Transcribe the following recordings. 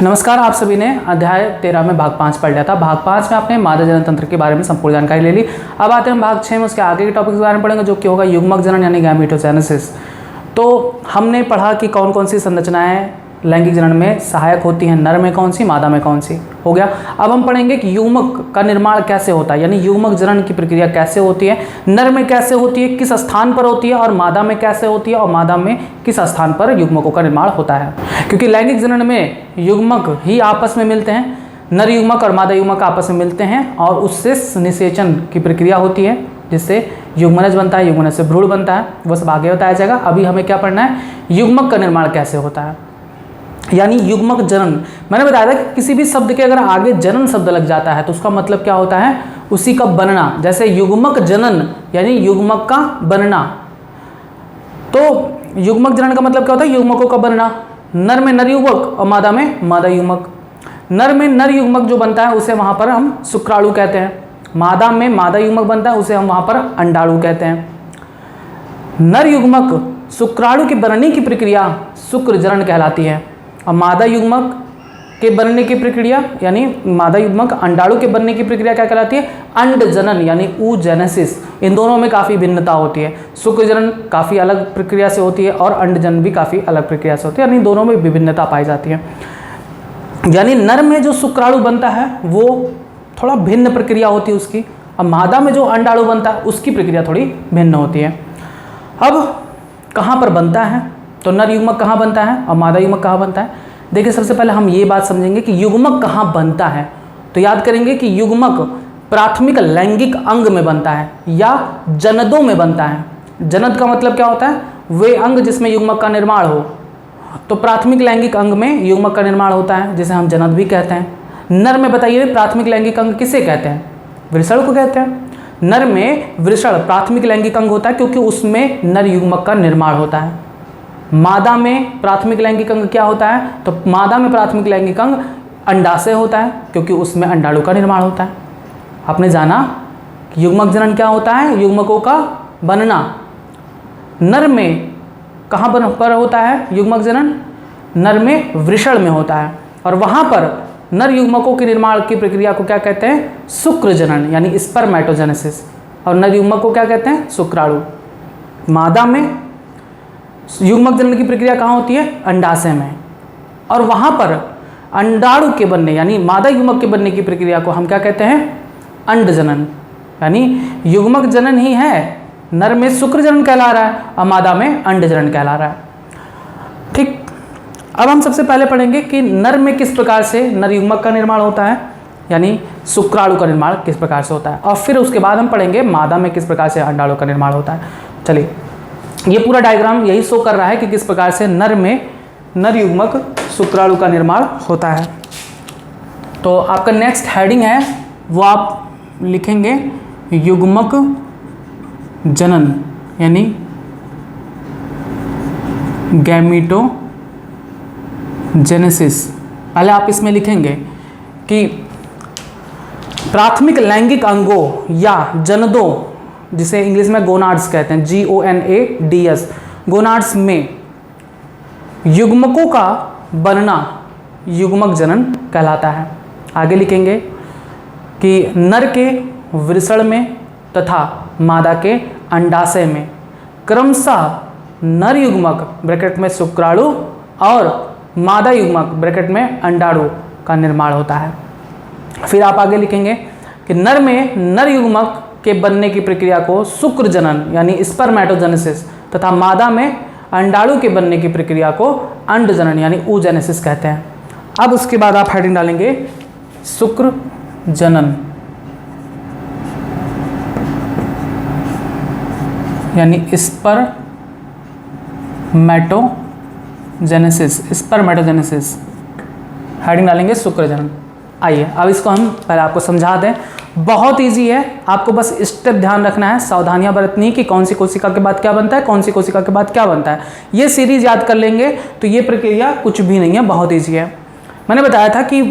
नमस्कार, आप सभी ने अध्याय 13 में भाग 5 पढ़ लिया था। भाग 5 में आपने मादा जनन तंत्र के बारे में संपूर्ण जानकारी ले ली। अब आते हैं भाग 6 में, उसके आगे के टॉपिक के बारे में पढ़ेंगे, जो कि होगा युग्मक जनन यानी गैमेटोजेनेसिस। तो हमने पढ़ा कि कौन कौन सी संरचनाएं लैंगिक जनन में सहायक होती हैं, नर में कौन सी, मादा में कौन सी, हो गया। अब हम पढ़ेंगे कि युग्मक का निर्माण कैसे होता है, यानी युग्मक जनन की प्रक्रिया कैसे होती है, नर में कैसे होती है, किस स्थान पर होती है, और मादा में कैसे होती है, और मादा में किस स्थान पर युग्मकों का निर्माण होता है। क्योंकि लैंगिक जनन में युग्मक ही आपस में मिलते हैं, नर युग्मक और मादा युग्मक आपस में मिलते हैं, और उससे निषेचन की प्रक्रिया होती है, जिससे युग्मनज बनता है, युग्मनज से भ्रूण बनता है। वो सब आगे बताया जाएगा। अभी हमें क्या पढ़ना है, युग्मक का निर्माण कैसे होता है, यानी युग्मक जनन। मैंने बताया था कि किसी भी शब्द के अगर आगे जनन शब्द लग जाता है तो उसका मतलब क्या होता है, उसी का बनना। जैसे युग्मक जनन यानी युग्मक का बनना। तो युग्मक जनन का मतलब क्या होता है, युग्मकों का बनना। नर में नर युग्मक और मादा में मादा युग्मक। नर में नर युग्मक जो बनता है उसे वहाँ पर हम शुक्राणु कहते हैं। मादा में मादा युग्मक बनता है, उसे हम वहाँ पर अंडाणु कहते हैं। नर युग्मक शुक्राणु के बनने की प्रक्रिया शुक्र जनन कहलाती है, और मादा युग्मक के बनने की प्रक्रिया यानी मादा युग्मक अंडाणु के बनने की प्रक्रिया क्या कहलाती है, अंड जनन यानी oogenesis। इन दोनों में काफ़ी भिन्नता होती है। शुक्र जनन काफ़ी अलग प्रक्रिया से होती है और अंड जनन भी काफ़ी अलग प्रक्रिया से होती है, यानी दोनों में विभिन्नता पाई जाती है। यानी नर में जो शुक्राणु बनता है वो थोड़ा भिन्न प्रक्रिया होती है उसकी, और मादा में जो अंडाणु बनता है उसकी प्रक्रिया थोड़ी भिन्न होती है। अब कहाँ पर बनता है, तो नर युग्मक कहाँ बनता है और मादा युग्मक कहाँ बनता है। देखिए, सबसे पहले हम ये बात समझेंगे कि युग्मक कहाँ बनता है। तो याद करेंगे कि युग्मक प्राथमिक लैंगिक अंग में बनता है या जनदों में बनता है। जनद का मतलब क्या होता है, वे अंग जिसमें युग्मक का निर्माण हो। तो प्राथमिक लैंगिक अंग में युग्मक का निर्माण होता है, जिसे हम जनद भी कहते हैं। नर में बताइए प्राथमिक लैंगिक अंग किसे कहते हैं, वृषण को कहते हैं। नर में वृषण प्राथमिक लैंगिक अंग होता है क्योंकि उसमें नर युग्मक का निर्माण होता है। मादा में प्राथमिक लैंगिक अंग क्या होता है, तो मादा में प्राथमिक लैंगिक अंग अंडाशय होता है क्योंकि उसमें अंडाणु का निर्माण होता है। आपने जाना कि युग्मक जनन क्या होता है, युग्मकों का बनना। नर में कहाँ पर होता है युग्मक जनन, नर में वृषण में होता है, और वहाँ पर नर युग्मकों के निर्माण की प्रक्रिया को क्या कहते हैं, शुक्र जनन यानी स्पर्मेटोजेनेसिस, और नर युग्मक को क्या कहते हैं, शुक्राणु। मादा में युग्मक जनन की प्रक्रिया कहाँ होती है, अंडाशय में, और वहाँ पर अंडाणु के बनने यानी मादा युग्मक के बनने की प्रक्रिया को हम क्या कहते हैं, अंड जनन। यानी युग्मक जनन ही है, नर में शुक्र जनन कहला रहा है और मादा में अंड जनन कहला रहा है। ठीक, अब हम सबसे पहले पढ़ेंगे कि नर में किस प्रकार से नर युग्मक का निर्माण होता है, यानी शुक्राणु का निर्माण किस प्रकार से होता है, और फिर उसके बाद हम पढ़ेंगे मादा में किस प्रकार से अंडाणु का निर्माण होता है। चलिए, ये पूरा डायग्राम यही शो कर रहा है कि किस प्रकार से नर में नर युग्मक शुक्राणु का निर्माण होता है। तो आपका नेक्स्ट हेडिंग है वो आप लिखेंगे युग्मक जनन यानी गैमेटोजेनेसिस। पहले आप इसमें लिखेंगे कि प्राथमिक लैंगिक अंगों या जनदों, जिसे इंग्लिश में गोनाड्स कहते हैं, GONADS, गोनाड्स में युग्मकों का बनना युग्मक जनन कहलाता है। आगे लिखेंगे कि नर के वृषण में तथा मादा के अंडाशय में क्रमशः नर युग्मक ब्रैकेट में शुक्राणु और मादा युग्मक ब्रैकेट में अंडाणु का निर्माण होता है। फिर आप आगे लिखेंगे कि नर में नर युग्मक के बनने की प्रक्रिया को शुक्र जनन यानी स्पर्मेटोजेनेसिस तथा मादा में अंडाणु के बनने की प्रक्रिया को अंड जनन यानी oogenesis कहते हैं। अब उसके बाद आप हेडिंग डालेंगे शुक्र जनन यानी स्पर्मेटोजेनेसिस, हेडिंग डालेंगे शुक्र जनन। आइए अब इसको हम पहले आपको समझा दें। बहुत इजी है, आपको बस स्टेप ध्यान रखना है, सावधानियां बरतनी कि कौन सी कोशिका के बाद क्या बनता है, कौन सी कोशिका के बाद क्या बनता है। ये सीरीज याद कर लेंगे तो ये प्रक्रिया कुछ भी नहीं है, बहुत इजी है। मैंने बताया था कि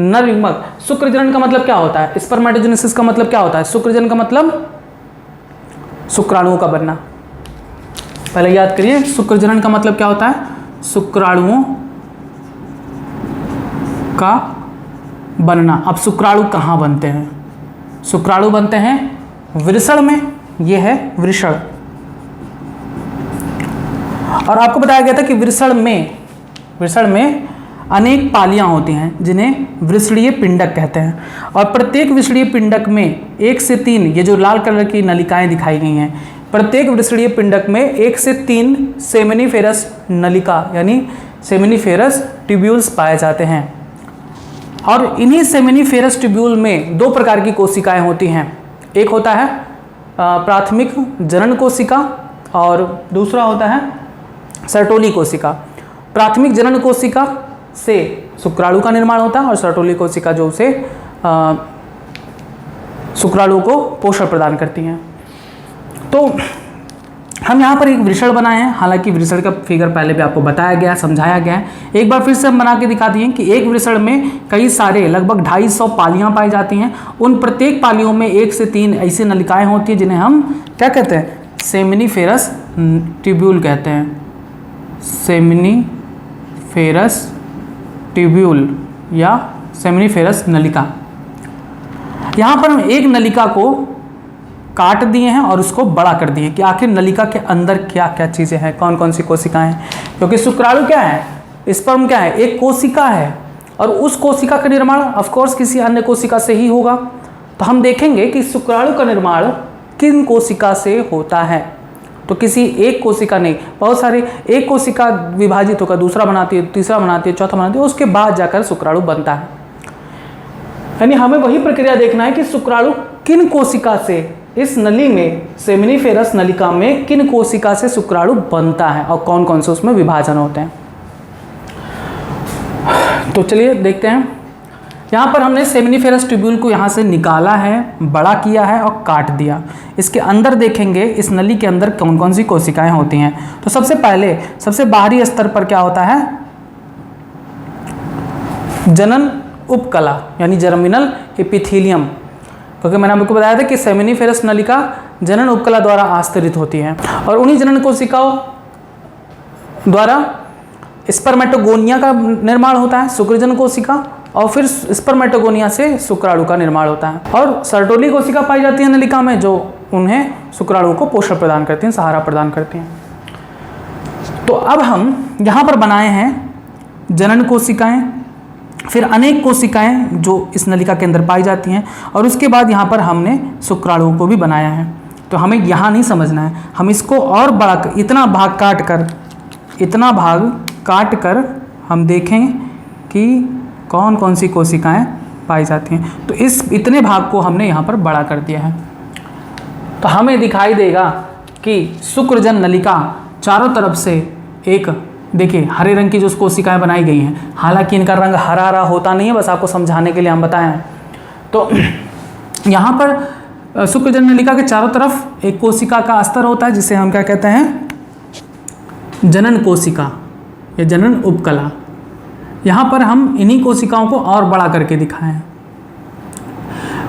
नर युग्मक, शुक्र जनन का मतलब क्या होता है, स्पर्मेटोजेनेसिस का मतलब क्या होता है, शुक्र जनन का मतलब शुक्राणुओं का बनना। पहले याद करिए शुक्र जनन का मतलब क्या होता है, शुक्राणुओं का बनना। अब शुक्राणु कहाँ बनते हैं? शुक्राणु बनते हैं वृषण में, ये है वृषण। और आपको बताया गया था कि वृषण में अनेक पालियां होती हैं जिन्हें वृषणीय पिंडक कहते हैं। और प्रत्येक वृषणीय पिंडक में 1 से 3, ये जो लाल कलर की नलिकाएं दिखाई गई हैं, प्रत्येक वृषणीय पिंडक में 1 से 3 सेमिनिफेरस नलिका यानी सेमिनिफेरस ट्यूब्यूल्स पाए जाते हैं। और इन्हीं सेमिनिफेरस ट्यूब्यूल में 2 प्रकार की कोशिकाएं होती हैं। एक होता है प्राथमिक जनन कोशिका और दूसरा होता है सर्टोली कोशिका। प्राथमिक जनन कोशिका से शुक्राणु का निर्माण होता है और सर्टोली कोशिका जो उसे शुक्राणु को पोषण प्रदान करती हैं। तो हम यहाँ पर एक वृषण बनाए हैं, हालांकि वृषण का फिगर पहले भी आपको बताया गया, समझाया गया है। एक बार फिर से हम बना के दिखा दिए कि एक वृषण में कई सारे लगभग 250 पालियाँ पाई जाती हैं। उन प्रत्येक पालियों में 1 से 3 ऐसी नलिकाएं होती हैं जिन्हें हम क्या कहते हैं? सेमिनिफेरस ट्यूब्यूल कहते हैं। सेमिनिफेरस ट्यूब्यूल या सेमिनिफेरस नलिका। यहाँ पर हम एक नलिका को काट दिए हैं और उसको बड़ा कर दिए कि आखिर नलिका के अंदर क्या क्या चीज़ें हैं, कौन कौन सी कोशिकाएं हैं। क्योंकि शुक्राणु क्या है, स्पर्म क्या है, एक कोशिका है और उस कोशिका का निर्माण ऑफ कोर्स किसी अन्य कोशिका से ही होगा। तो हम देखेंगे कि शुक्राणु का निर्माण किन कोशिका से होता है। तो किसी एक कोशिका नहीं, बहुत सारे, एक कोशिका विभाजित होकर दूसरा बनाती है, तीसरा बनाती है, चौथा बनाती है, उसके बाद जाकर शुक्राणु बनता है। यानी हमें वही प्रक्रिया देखना है कि शुक्राणु किन कोशिका से, इस नली में, सेमिनिफेरस नलिका में किन कोशिका से शुक्राणु बनता है और कौन कौन से उसमें विभाजन होते हैं। तो चलिए देखते हैं। यहाँ पर हमने सेमिनिफेरस ट्यूब्यूल को यहाँ से निकाला है, बड़ा किया है और काट दिया। इसके अंदर देखेंगे इस नली के अंदर कौन कौन सी कोशिकाएं होती हैं। तो सबसे पहले सबसे बाहरी स्तर पर क्या होता है? जनन उपकला यानी जर्मिनल एपिथेलियम। क्योंकि मैंने आपको बताया था कि सेमिनिफेरस नलिका जनन उपकला द्वारा आस्तरित होती है और उन्हीं जनन कोशिकाओं द्वारा स्पर्मेटोगोनिया का निर्माण होता है, शुक्रजन कोशिका, और फिर स्पर्मेटोगोनिया से शुक्राणु का निर्माण होता है। और सर्टोली कोशिका पाई जाती है नलिका में जो उन्हें शुक्राणु को पोषण प्रदान करती हैं, सहारा प्रदान करती हैं। तो अब हम यहाँ पर बनाए हैं जनन कोशिकाएं, फिर अनेक कोशिकाएं जो इस नलिका के अंदर पाई जाती हैं, और उसके बाद यहाँ पर हमने शुक्राणुओं को भी बनाया है। तो हमें यहाँ नहीं समझना है, हम इसको और बड़ा इतना भाग काट कर हम देखें कि कौन कौन सी कोशिकाएं पाई जाती हैं। तो इस इतने भाग को हमने यहाँ पर बड़ा कर दिया है। तो हमें दिखाई देगा कि शुक्रजन नलिका चारों तरफ से एक, देखिए हरे रंग की जो कोशिकाएं बनाई गई हैं, हालांकि इनका रंग हरा हरा होता नहीं है, बस आपको समझाने के लिए हम बताए हैं। तो यहाँ पर शुक्रजन नलिका के चारों तरफ एक कोशिका का स्तर होता है जिसे हम क्या कहते हैं? जनन कोशिका या जनन उपकला। यहाँ पर हम इन्हीं कोशिकाओं को और बड़ा करके दिखाए हैं।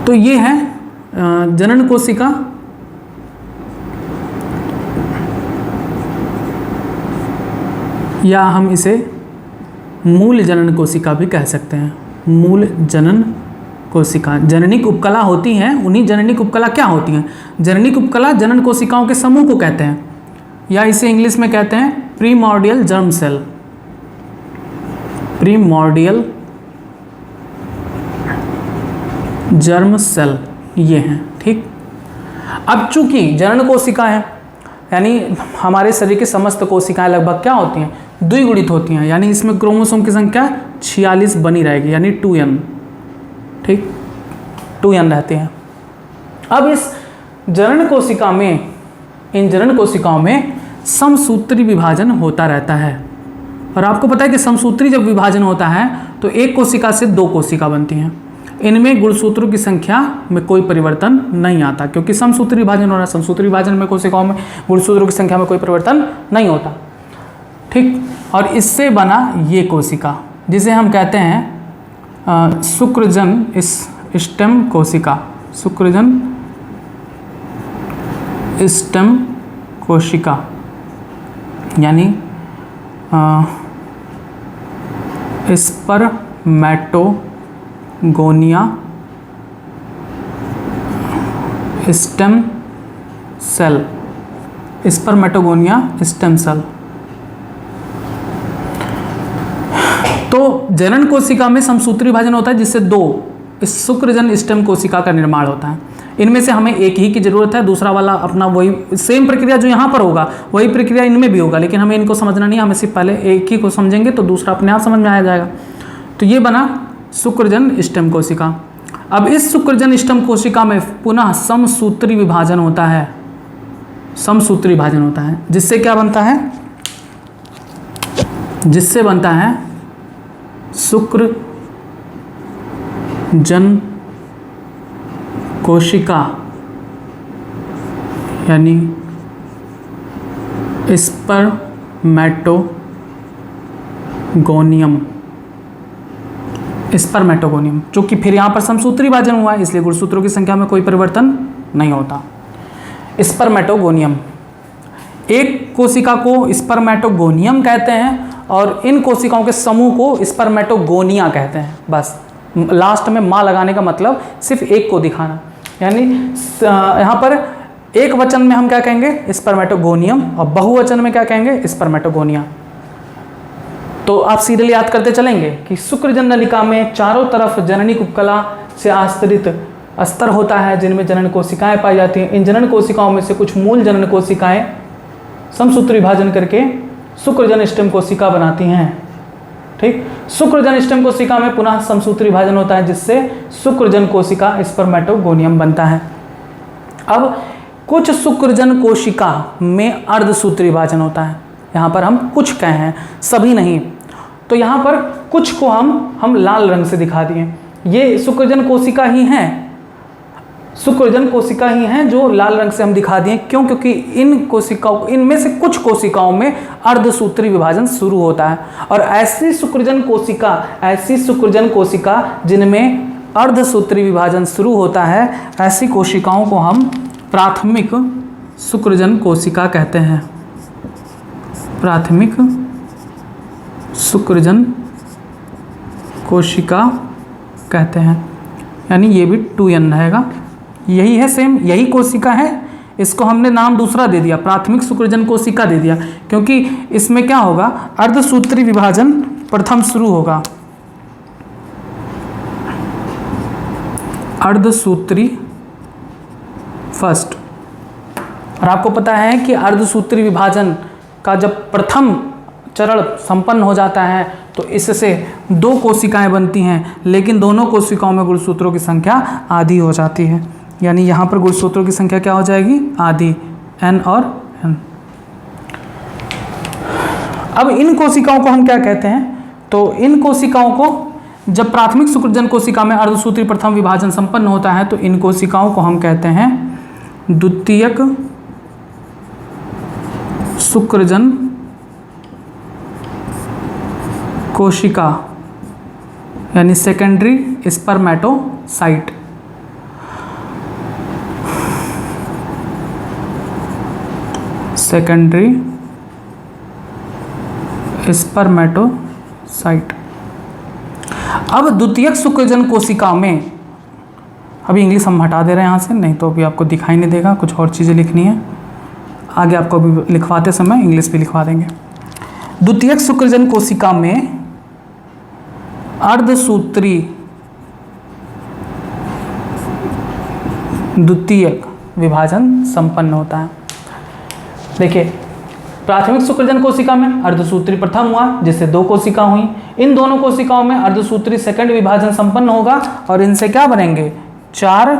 तो ये है जनन कोशिका, या हम इसे मूल जनन कोशिका भी कह सकते हैं। मूल जनन कोशिका जननिक उपकला होती हैं। उन्हीं जननिक उपकला क्या होती हैं? जननिक उपकला जनन कोशिकाओं के समूह को कहते हैं, या इसे इंग्लिश में कहते हैं प्रीमॉर्डियल जर्म सेल। प्रीमॉर्डियल जर्म सेल ये हैं, ठीक। अब चूंकि जनन कोशिका है, यानी हमारे शरीर की समस्त कोशिकाएं लगभग क्या होती हैं? द्विगुणित होती हैं, यानी इसमें क्रोमोसोम की संख्या 46 बनी रहेगी, यानी 2n, ठीक, 2n रहते हैं। अब इस जनन कोशिका में, इन जनन कोशिकाओं में समसूत्री विभाजन होता रहता है। और आपको पता है कि समसूत्री जब विभाजन होता है तो एक कोशिका से 2 कोशिका बनती हैं। इनमें गुणसूत्रों की संख्या में कोई परिवर्तन नहीं आता, क्योंकि समसूत्री विभाजन हो रहा है। समसूत्री विभाजन में कोशिकाओं में गुणसूत्रों की संख्या में कोई परिवर्तन नहीं होता, ठीक। और इससे बना ये कोशिका जिसे हम कहते हैं शुक्रजन स्टेम कोशिका। शुक्रजन स्टेम कोशिका यानी spermatogonium spermatogonia stem cell, spermatogonia stem cell. तो जनन कोशिका में समसूत्री विभाजन होता है जिससे दो शुक्रजन स्टेम कोशिका का निर्माण होता है। इनमें से हमें एक ही की जरूरत है, दूसरा वाला अपना वही सेम प्रक्रिया जो यहाँ पर होगा वही प्रक्रिया इनमें भी होगा, लेकिन हमें इनको समझना नहीं, हमें सिर्फ पहले एक ही को समझेंगे तो दूसरा अपने आप समझ में आ जाएगा। तो ये बना शुक्रजन स्टेम कोशिका। अब इस शुक्रजन स्टेम कोशिका में पुनः समसूत्री विभाजन होता है, समसूत्री विभाजन होता है जिससे क्या बनता है, जिससे बनता है शुक्रजन कोशिका यानी स्पर्मेटोगोनियम, स्पर्मेटोगोनियम, जो कि फिर यहाँ पर समसूत्री विभाजन हुआ है इसलिए गुणसूत्रों की संख्या में कोई परिवर्तन नहीं होता। स्पर्मेटोगोनियम, एक कोशिका को स्पर्मेटोगोनियम कहते हैं और इन कोशिकाओं के समूह को स्पर्मेटोगोनिया कहते हैं। बस लास्ट में माँ लगाने का मतलब सिर्फ एक को दिखाना, यानी यहाँ पर एक वचन में हम क्या कहेंगे स्पर्मेटोगोनियम और बहुवचन में क्या कहेंगे स्पर्मेटोगोनिया। तो आप सीरियल याद करते चलेंगे कि शुक्रजन नलिका में चारों तरफ जननी उपकला से आस्तरित अस्तर होता है जिनमें जनन कोशिकाएं पाई जाती हैं। इन जनन कोशिकाओं में से कुछ मूल जनन कोशिकाएं समसूत्री विभाजन करके शुक्रजन स्टेम कोशिका बनाती हैं। ठीक, शुक्रजन स्टेम कोशिका में पुनः समसूत्री विभाजन होता है जिससे शुक्रजन कोशिका स्पर्मेटोगोनियम बनता है। अब कुछ शुक्रजन कोशिका में अर्धसूत्री विभाजन होता है। यहाँ पर हम कुछ कहे हैं, सभी नहीं। तो यहाँ पर कुछ को हम लाल रंग से दिखा दिए, ये शुक्रजन कोशिका ही हैं, शुक्रजन कोशिका ही हैं जो लाल रंग से हम दिखा दिए। क्यों? क्योंकि इन कोशिकाओं, इनमें से कुछ कोशिकाओं में अर्धसूत्री विभाजन शुरू होता है और ऐसी शुक्रजन कोशिका जिनमें अर्धसूत्री विभाजन शुरू होता है, ऐसी कोशिकाओं को हम प्राथमिक शुक्रजन कोशिका कहते हैं। प्राथमिक शुक्रजन कोशिका कहते हैं, यानी ये भी 2n रहेगा। यही है, सेम यही कोशिका है, इसको हमने नाम दूसरा दे दिया, प्राथमिक शुक्रजन कोशिका दे दिया, क्योंकि इसमें क्या होगा अर्धसूत्री विभाजन प्रथम शुरू होगा। अर्धसूत्री फर्स्ट। और आपको पता है कि अर्धसूत्री विभाजन का जब प्रथम चरण संपन्न हो जाता है तो इससे दो कोशिकाएं बनती हैं, लेकिन दोनों कोशिकाओं में गुणसूत्रों की संख्या आधी हो जाती है। यानी यहाँ पर गुणसूत्रों की संख्या क्या हो जाएगी आधी, n और n। अब इन कोशिकाओं को हम क्या कहते हैं, तो इन कोशिकाओं को जब प्राथमिक शुक्रजन कोशिका में अर्धसूत्री प्रथम विभाजन संपन्न होता है तो इन कोशिकाओं को हम कहते हैं द्वितीयक शुक्रजन कोशिका, यानी सेकेंडरी स्पर्मेटोसाइट। Secondary spermatocyte. अब द्वितीयक शुक्रजन कोशिका में, अभी इंग्लिश हम हटा दे रहे हैं यहाँ से, नहीं तो अभी आपको दिखाई नहीं देगा, कुछ और चीज़ें लिखनी है, आगे आपको अभी लिखवाते समय इंग्लिश भी लिखवा देंगे। द्वितीयक शुक्रजन कोशिका में अर्धसूत्री द्वितीयक विभाजन संपन्न होता है। देखिए, प्राथमिक शुक्रजन कोशिका में अर्धसूत्री प्रथम हुआ जिससे दो कोशिका हुई, इन दोनों कोशिकाओं में अर्धसूत्री सेकंड विभाजन संपन्न होगा और इनसे क्या बनेंगे 4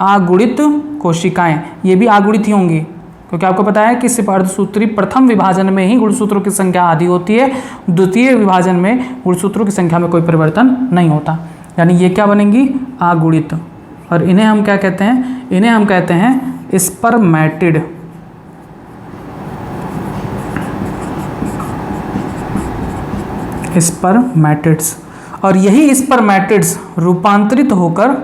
आगुणित कोशिकाएं। ये भी आगुणित ही होंगी क्योंकि आपको पता है कि सिर्फ अर्धसूत्री प्रथम विभाजन में ही गुणसूत्रों की संख्या आधी होती है, द्वितीय विभाजन में गुणसूत्रों की संख्या में कोई परिवर्तन नहीं होता। यानी ये क्या बनेंगी आगुणित, और इन्हें हम क्या कहते हैं, इन्हें हम कहते हैं स्पर्मेटिड। स्पर्मेटिड्स। और यही स्पर्मेटिड्स रूपांतरित होकर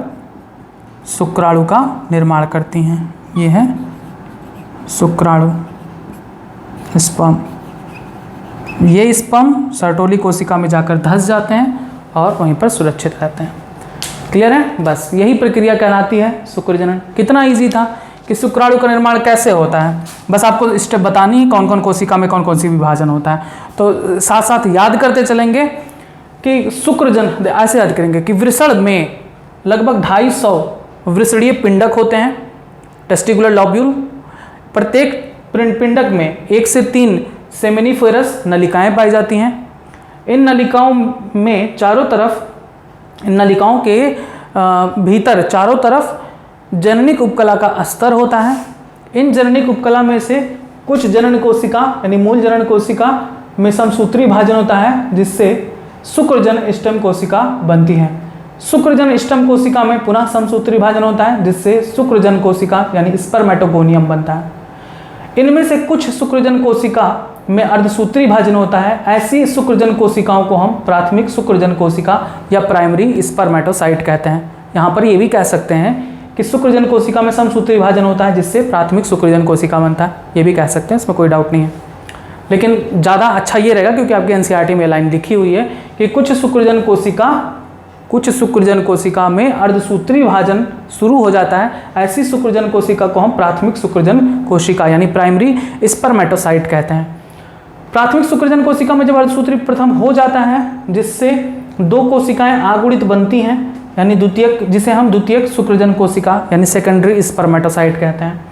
शुक्राणु का निर्माण करती हैं। ये है शुक्राणु, स्पर्म। ये स्पर्म सर्टोली कोशिका में जाकर धंस जाते हैं और वहीं पर सुरक्षित रहते हैं। क्लियर है? बस यही प्रक्रिया कहलाती है शुक्र जनन। कितना ईजी था कि शुक्राणु का निर्माण कैसे होता है, बस आपको स्टेप बतानी है कौन कौन कोशिका में कौन कौन सी विभाजन होता है। तो साथ साथ याद करते चलेंगे कि शुक्रजन, ऐसे याद करेंगे कि वृषण में लगभग 250 वृषणीय पिंडक होते हैं, टेस्टिकुलर लॉब्यूल। प्रत्येक पिंडक में 1 से 3 सेमिनिफेरस नलिकाएं पाई जाती हैं। इन नलिकाओं में चारों तरफ, इन नलिकाओं के भीतर चारों तरफ जननिक उपकला का स्तर होता है। इन जननिक उपकला में से कुछ जनन कोशिका यानी मूल जनन कोशिका में समसूत्री विभाजन होता है, जिससे शुक्रजन स्टेम कोशिका बनती है। शुक्रजन स्टेम कोशिका में पुनः समसूत्री विभाजन होता है, जिससे शुक्रजन कोशिका यानी स्पर्मेटोगोनियम बनता है। इनमें से कुछ शुक्रजन कोशिका में अर्धसूत्री विभाजन होता है। ऐसी शुक्रजन कोशिकाओं को हम प्राथमिक शुक्रजन कोशिका या प्राइमरी स्पर्मेटोसाइट कहते हैं। यहाँ पर ये भी कह सकते हैं कि शुक्रजन कोशिका में समसूत्री विभाजन होता है, जिससे प्राथमिक शुक्रजन कोशिका बनता है, ये भी कह सकते हैं, इसमें कोई डाउट नहीं है। लेकिन ज़्यादा अच्छा ये रहेगा क्योंकि आपके एनसीईआरटी में लाइन लिखी हुई है कि कुछ शुक्रजन कोशिका में अर्धसूत्री विभाजन शुरू हो जाता है। ऐसी शुक्रजन कोशिका को हम प्राथमिक शुक्रजन कोशिका यानी प्राइमरी स्पर्मेटोसाइट कहते हैं। प्राथमिक शुक्रजन कोशिका में जब अर्धसूत्री प्रथम हो जाता है, जिससे 2 कोशिकाएं आगुणित बनती हैं, यानी द्वितीयक, जिसे हम द्वितीयक शुक्रजन कोशिका यानी सेकेंडरी स्पर्मेटोसाइट कहते हैं।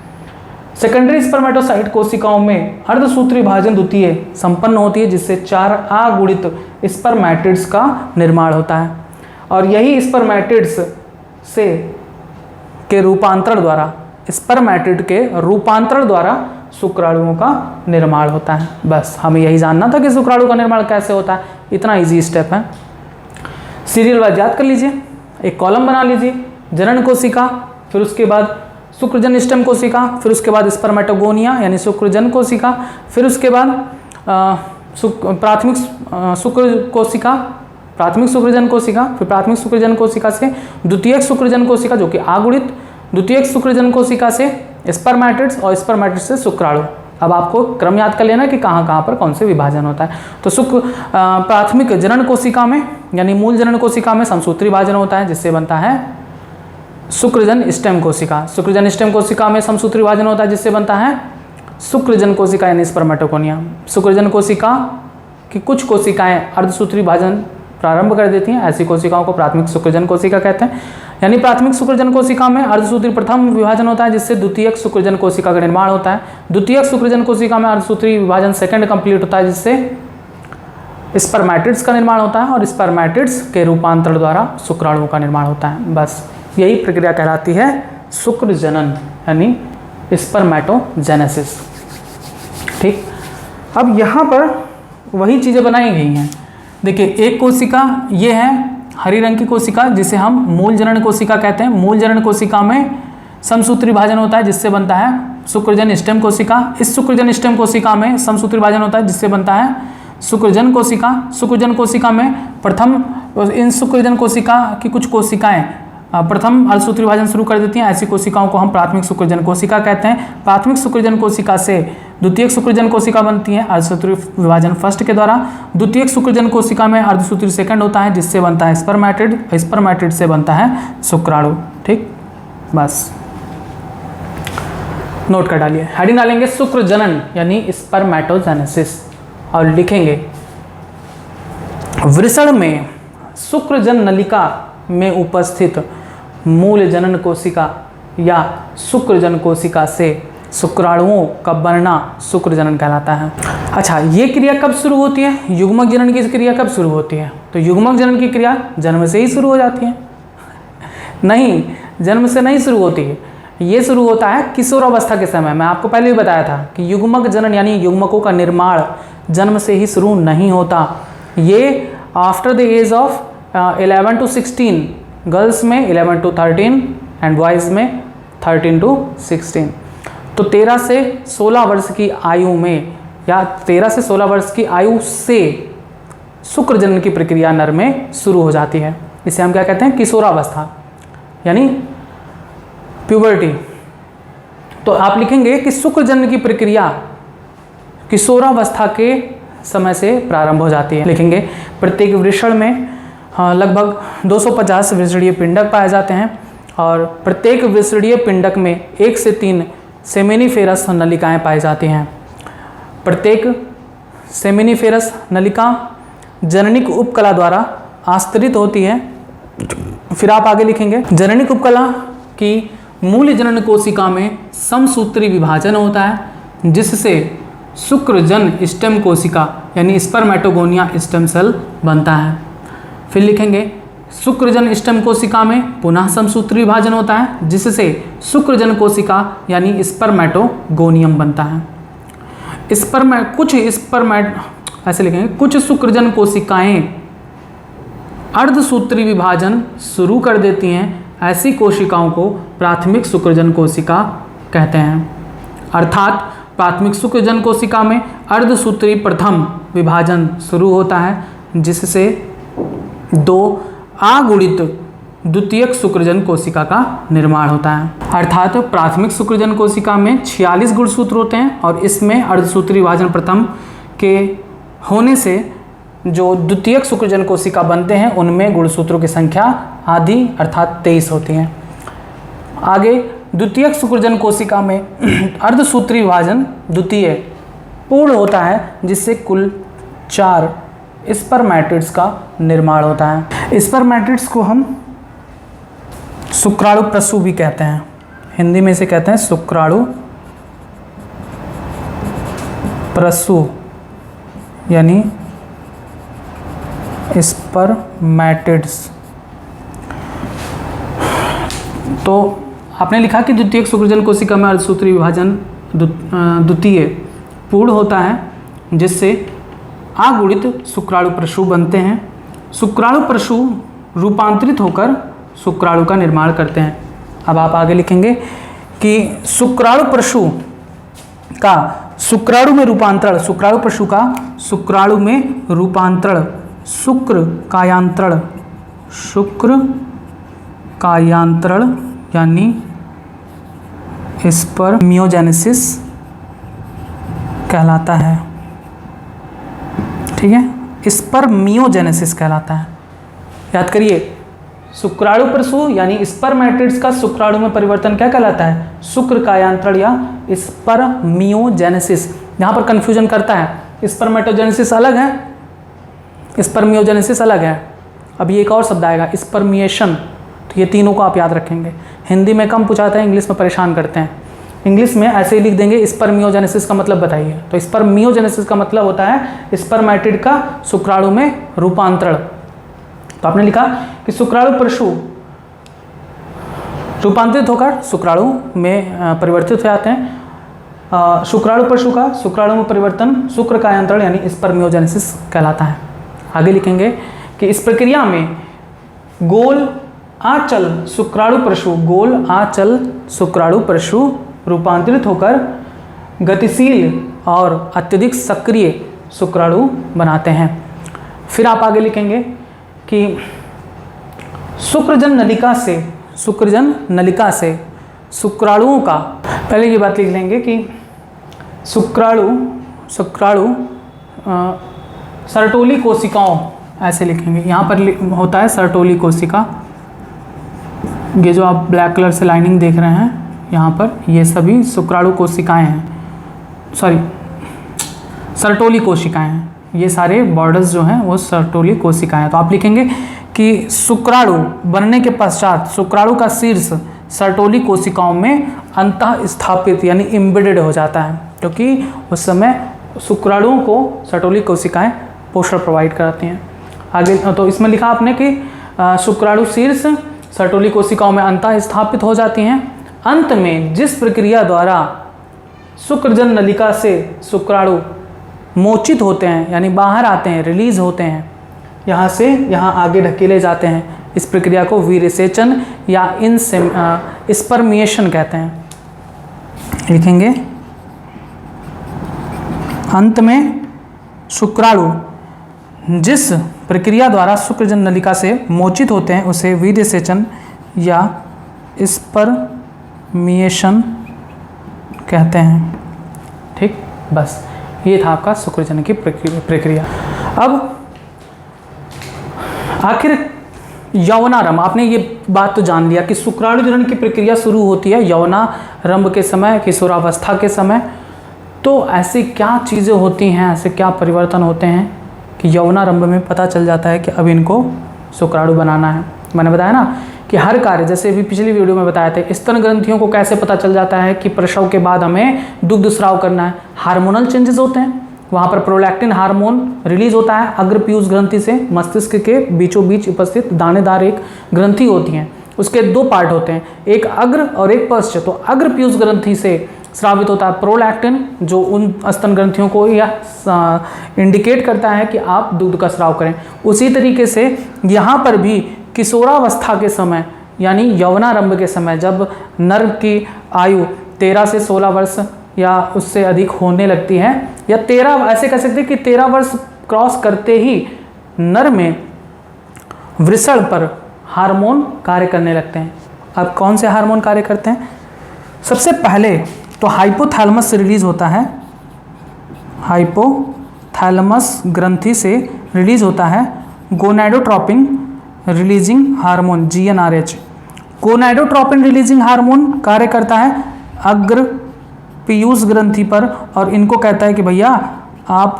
सेकेंडरी स्पर्मेटोसाइट कोशिकाओं में अर्धसूत्री विभाजन द्वितीय संपन्न होती है, जिससे 4 अगुणित स्पर्मेटिड्स का निर्माण होता है। और यही स्पर्मेटिड्स के रूपांतरण द्वारा, स्पर्मेटिड के रूपांतरण द्वारा शुक्राणुओं का निर्माण होता है। बस हमें यही जानना था कि शुक्राणु का निर्माण कैसे होता है, इतना इजी स्टेप है। सीरियल वाइज याद कर लीजिए, एक कॉलम बना लीजिए, जनन कोशिका, फिर उसके बाद शुक्रजन स्टेम कोशिका, फिर उसके बाद स्पर्मेटोगोनिया यानी शुक्रजन कोशिका, फिर उसके बाद प्राथमिक शुक्रजन कोशिका, फिर प्राथमिक शुक्रजन कोशिका से द्वितीयक शुक्रजन कोशिका जो कि आगुणित, द्वितीयक शुक्रजन कोशिका से स्पर्मेटिड्स और स्पर्मेटिड्स से शुक्राणु। अब आपको क्रम याद कर लेना कि कहाँ कहाँ पर कौन से विभाजन होता है। तो प्राथमिक जनन कोशिका में यानी मूल जनन कोशिका में समसूत्री विभाजन होता है, जिससे बनता है शुक्रजन स्टेम कोशिका। शुक्रजन स्टेम कोशिका में समसूत्री विभाजन होता है, जिससे बनता है शुक्रजन कोशिका यानी स्पर्मेटोगोनिया। शुक्रजन कोशिका की कुछ कोशिकाएं अर्धसूत्री विभाजन प्रारंभ कर देती हैं, ऐसी कोशिकाओं को प्राथमिक शुक्रजन कोशिका कहते हैं। यानी प्राथमिक शुक्रजन कोशिका में अर्धसूत्री प्रथम विभाजन होता है, जिससे द्वितीयक शुक्रजन कोशिका का निर्माण होता है। द्वितीयक शुक्रजन कोशिका में अर्धसूत्री विभाजन सेकंड कंप्लीट होता है, जिससे स्पर्मेटिड्स का निर्माण होता है, और स्पर्मेटिड्स के रूपांतरण द्वारा शुक्राणुओं का निर्माण होता है। बस यही प्रक्रिया कहलाती है शुक्र जनन यानी स्पर्मेटोजेनेसिस। ठीक, अब यहाँ पर वही चीज़ें बनाई गई हैं। देखिए, एक कोशिका ये है हरी रंग की कोशिका, जिसे हम मूल जनन कोशिका कहते हैं। मूल जनन कोशिका में समसूत्री विभाजन होता है, जिससे बनता है शुक्रजन स्टेम कोशिका। इस शुक्रजन स्टेम कोशिका में समसूत्री विभाजन होता है, जिससे बनता है शुक्रजन कोशिका। शुक्रजन कोशिका में प्रथम, इन शुक्रजन कोशिका की कुछ कोशिकाएं प्रथम अर्धसूत्री विभाजन शुरू कर देती हैं। ऐसी कोशिकाओं को हम प्राथमिक शुक्रजन कोशिका कहते हैं। प्राथमिक शुक्रजन कोशिका से द्वितीयक शुक्रजन कोशिका बनती है अर्धसूत्री विभाजन फर्स्ट के द्वारा। द्वितीयक शुक्रजन कोशिका में अर्धसूत्री सेकंड होता है, जिससे बनता है स्पर्मेटिड। स्पर्मेटिड से बनता है शुक्राणु। ठीक, बस नोट कर डालिए। हेडिंग डालेंगे शुक्र जनन यानी स्पर्मेटोजेनेसिस, और लिखेंगे वृषण में शुक्रजन नलिका में उपस्थित मूल जनन कोशिका या शुक्रजन कोशिका से शुक्राणुओं का बनना शुक्र जनन कहलाता है। अच्छा, ये क्रिया कब शुरू होती है? युग्मक जनन की क्रिया कब शुरू होती है? तो युग्मक जनन की क्रिया जन्म से ही शुरू हो जाती है। नहीं, जन्म से नहीं शुरू होती है, ये शुरू होता है किशोरावस्था के समय। मैं आपको पहले भी बताया था कि युग्मक जनन यानी युग्मकों का निर्माण जन्म से ही शुरू नहीं होता। ये after the age of 11 to 16, girls में 11 to 13 एंड बॉयज़ में 13 to 16। तो 13 से 16 वर्ष की आयु में या 13 से 16 वर्ष की आयु से शुक्र जनन की प्रक्रिया नर में शुरू हो जाती है। इसे हम क्या कहते हैं? किशोरावस्था यानी प्यूबर्टी। तो आप लिखेंगे कि शुक्र जनन की प्रक्रिया किशोरावस्था के समय से प्रारंभ हो जाती है। लिखेंगे प्रत्येक वृषण में लगभग 250 विसर्णीय पिंडक पाए जाते हैं और प्रत्येक विसर्णीय पिंडक में 1 से 3 सेमिनिफेरस नलिकाएं पाई जाती हैं। प्रत्येक सेमिनिफेरस नलिका जननिक उपकला द्वारा आस्तरित होती है। फिर आप आगे लिखेंगे, जननिक उपकला की मूल जनन कोशिका में समसूत्री विभाजन होता है जिससे शुक्रजन स्टेम कोशिका यानी स्पर्मेटोगोनिया स्टेम सेल बनता है। फिर लिखेंगे, शुक्रजन स्टेम कोशिका में पुनः समसूत्री विभाजन होता है जिससे शुक्रजन कोशिका यानी स्पर्मेटोगोनियम बनता है। ऐसे लिखेंगे, कुछ शुक्रजन कोशिकाएं अर्धसूत्री विभाजन शुरू कर देती हैं। ऐसी कोशिकाओं को प्राथमिक शुक्रजन कोशिका कहते हैं। अर्थात प्राथमिक शुक्रजन कोशिका में अर्धसूत्री प्रथम विभाजन शुरू होता है जिससे 2 अगुणित द्वितीयक शुक्रजन कोशिका का निर्माण होता है। अर्थात प्राथमिक शुक्रजन कोशिका में 46 गुणसूत्र होते हैं और इसमें अर्धसूत्री विभाजन प्रथम के होने से जो द्वितीयक शुक्रजन कोशिका बनते हैं उनमें गुणसूत्रों की संख्या आधी अर्थात 23 होती है। आगे द्वितीयक शुक्रजन कोशिका में अर्धसूत्री विभाजन द्वितीय पूर्ण होता है जिससे कुल 4 स्पर्मेटिड्स का निर्माण होता है। स्पर्मेटिड्स को हम शुक्राणु प्रसू भी कहते हैं, हिंदी में इसे कहते हैं शुक्राणु प्रसू यानी स्पर्मेटिड्स। तो आपने लिखा कि द्वितीयक शुक्रजन कोशिका में अर्धसूत्री विभाजन द्वितीय पूर्ण होता है जिससे अगुणित शुक्राणु प्रसू बनते हैं। शुक्राणु प्रसू रूपांतरित होकर शुक्राणु का निर्माण करते हैं। अब आप आगे लिखेंगे कि शुक्राणु प्रसू का शुक्राणु में रूपांतरण, शुक्राणु प्रसू का शुक्राणु में रूपांतरण शुक्र कायांतरण यानी स्पर्मियोजेनेसिस कहलाता है। ठीक है, स्पर्मियोजेनेसिस कहलाता है। याद करिए, शुक्राणु प्रसू यानी स्पर्मेटिड्स का शुक्राणु में परिवर्तन क्या कहलाता है? शुक्र कायांतरण या स्पर्मियोजेनेसिस। यहाँ पर कंफ्यूजन करता है, स्पर्मेटोजेनेसिस अलग है, स्पर्मियोजेनेसिस अलग है। अब ये एक और शब्द आएगा स्पर्मिएशन, तो ये तीनों को आप याद रखेंगे। हिंदी में कम पूछाता है, इंग्लिश में परेशान करते हैं। इंग्लिश में ऐसे ही लिख देंगे स्पर्मियोजेनेसिस का मतलब बताइए, तो स्पर्मियोजेनेसिस का मतलब होता है स्पर्मेटिड का शुक्राणु में रूपांतरण। तो आपने लिखा कि शुक्राणु प्रसू रूपांतरित होकर शुक्राणु में परिवर्तित हो जाते हैं। शुक्राणु प्रसू का शुक्राणु में परिवर्तन शुक्र कायांतरण यानी स्पर्मियोजेनेसिस कहलाता है। आगे लिखेंगे कि इस प्रक्रिया में गोल आंचल शुक्राणु प्रसू रूपांतरित होकर गतिशील और अत्यधिक सक्रिय शुक्राणु बनाते हैं। फिर आप आगे लिखेंगे कि शुक्रजन नलिका से शुक्राणुओं का, पहले ये बात लिख लेंगे कि शुक्राणु सर्टोली कोशिकाओं, ऐसे लिखेंगे। यहाँ पर होता है सर्टोली कोशिका, ये जो आप ब्लैक कलर से लाइनिंग देख रहे हैं यहाँ पर, ये सभी शुक्राणु कोशिकाएं हैं, सर्टोली कोशिकाएं हैं। ये सारे बॉर्डर्स जो हैं वो सर्टोली कोशिकाएं हैं। तो आप लिखेंगे कि शुक्राणु बनने के पश्चात शुक्राणु का शीर्ष सर्टोली कोशिकाओं में अंतः स्थापित यानी इम्बेडेड हो जाता है, क्योंकि उस समय शुक्राणुओं को सर्टोली कोशिकाएं पोषण प्रोवाइड कराती हैं। आगे तो इसमें लिखा आपने कि शुक्राणु शीर्ष सर्टोली कोशिकाओं में अंतः स्थापित हो जाती हैं। अंत में जिस प्रक्रिया द्वारा शुक्रजन नलिका से शुक्राणु मोचित होते हैं यानी बाहर आते हैं, रिलीज होते हैं, यहाँ से यहाँ आगे ढकेले जाते हैं, इस प्रक्रिया को विरेचन या स्पर्मिएशन कहते हैं। लिखेंगे अंत में शुक्राणु जिस प्रक्रिया द्वारा शुक्रजन नलिका से मोचित होते हैं उसे विरेचन या स्पर्मिएशन कहते हैं। ठीक, बस ये था आपका शुक्रजन की प्रक्रिया। अब आखिर यौनारंभ, आपने ये बात तो जान लिया कि शुक्राणु जनन की प्रक्रिया शुरू होती है यौनारंभ के समय, किशोरावस्था के समय। तो ऐसी क्या चीज़ें होती हैं, ऐसे क्या परिवर्तन होते हैं कि यौनारंभ में पता चल जाता है कि अब इनको शुक्राणु बनाना है। मैंने बताया ना कि हर कार्य, जैसे अभी पिछली वीडियो में बताए थे, स्तन ग्रंथियों को कैसे पता चल जाता है कि प्रसव के बाद हमें दुग्ध स्राव करना है। हार्मोनल चेंजेस होते हैं, वहाँ पर प्रोलैक्टिन हार्मोन रिलीज होता है अग्र पीयूष ग्रंथि से। मस्तिष्क के बीचों बीच उपस्थित दानेदार एक ग्रंथि होती है, उसके दो पार्ट होते हैं, एक अग्र और एक पश्च। तो अग्र पीयूष ग्रंथि से स्रावित होता है प्रोलैक्टिन, जो उन स्तन ग्रंथियों को यह इंडिकेट करता है कि आप दुग्ध का स्राव करें। उसी तरीके से यहाँ पर भी किशोरावस्था के समय यानी यौनारंभ के समय, जब नर की आयु 13 से 16 वर्ष या उससे अधिक होने लगती है, या 13, ऐसे कह सकते हैं कि 13 वर्ष क्रॉस करते ही नर में वृषण पर हार्मोन कार्य करने लगते हैं। अब कौन से हार्मोन कार्य करते हैं? सबसे पहले तो हाइपोथैलेमस से रिलीज होता है, हाइपोथैलेमस ग्रंथि से रिलीज होता है gonadotropin releasing hormone, GnRH। Gonadotropin releasing hormone कार्य करता है अग्र पीयूष ग्रंथि पर, और इनको कहता है कि भैया आप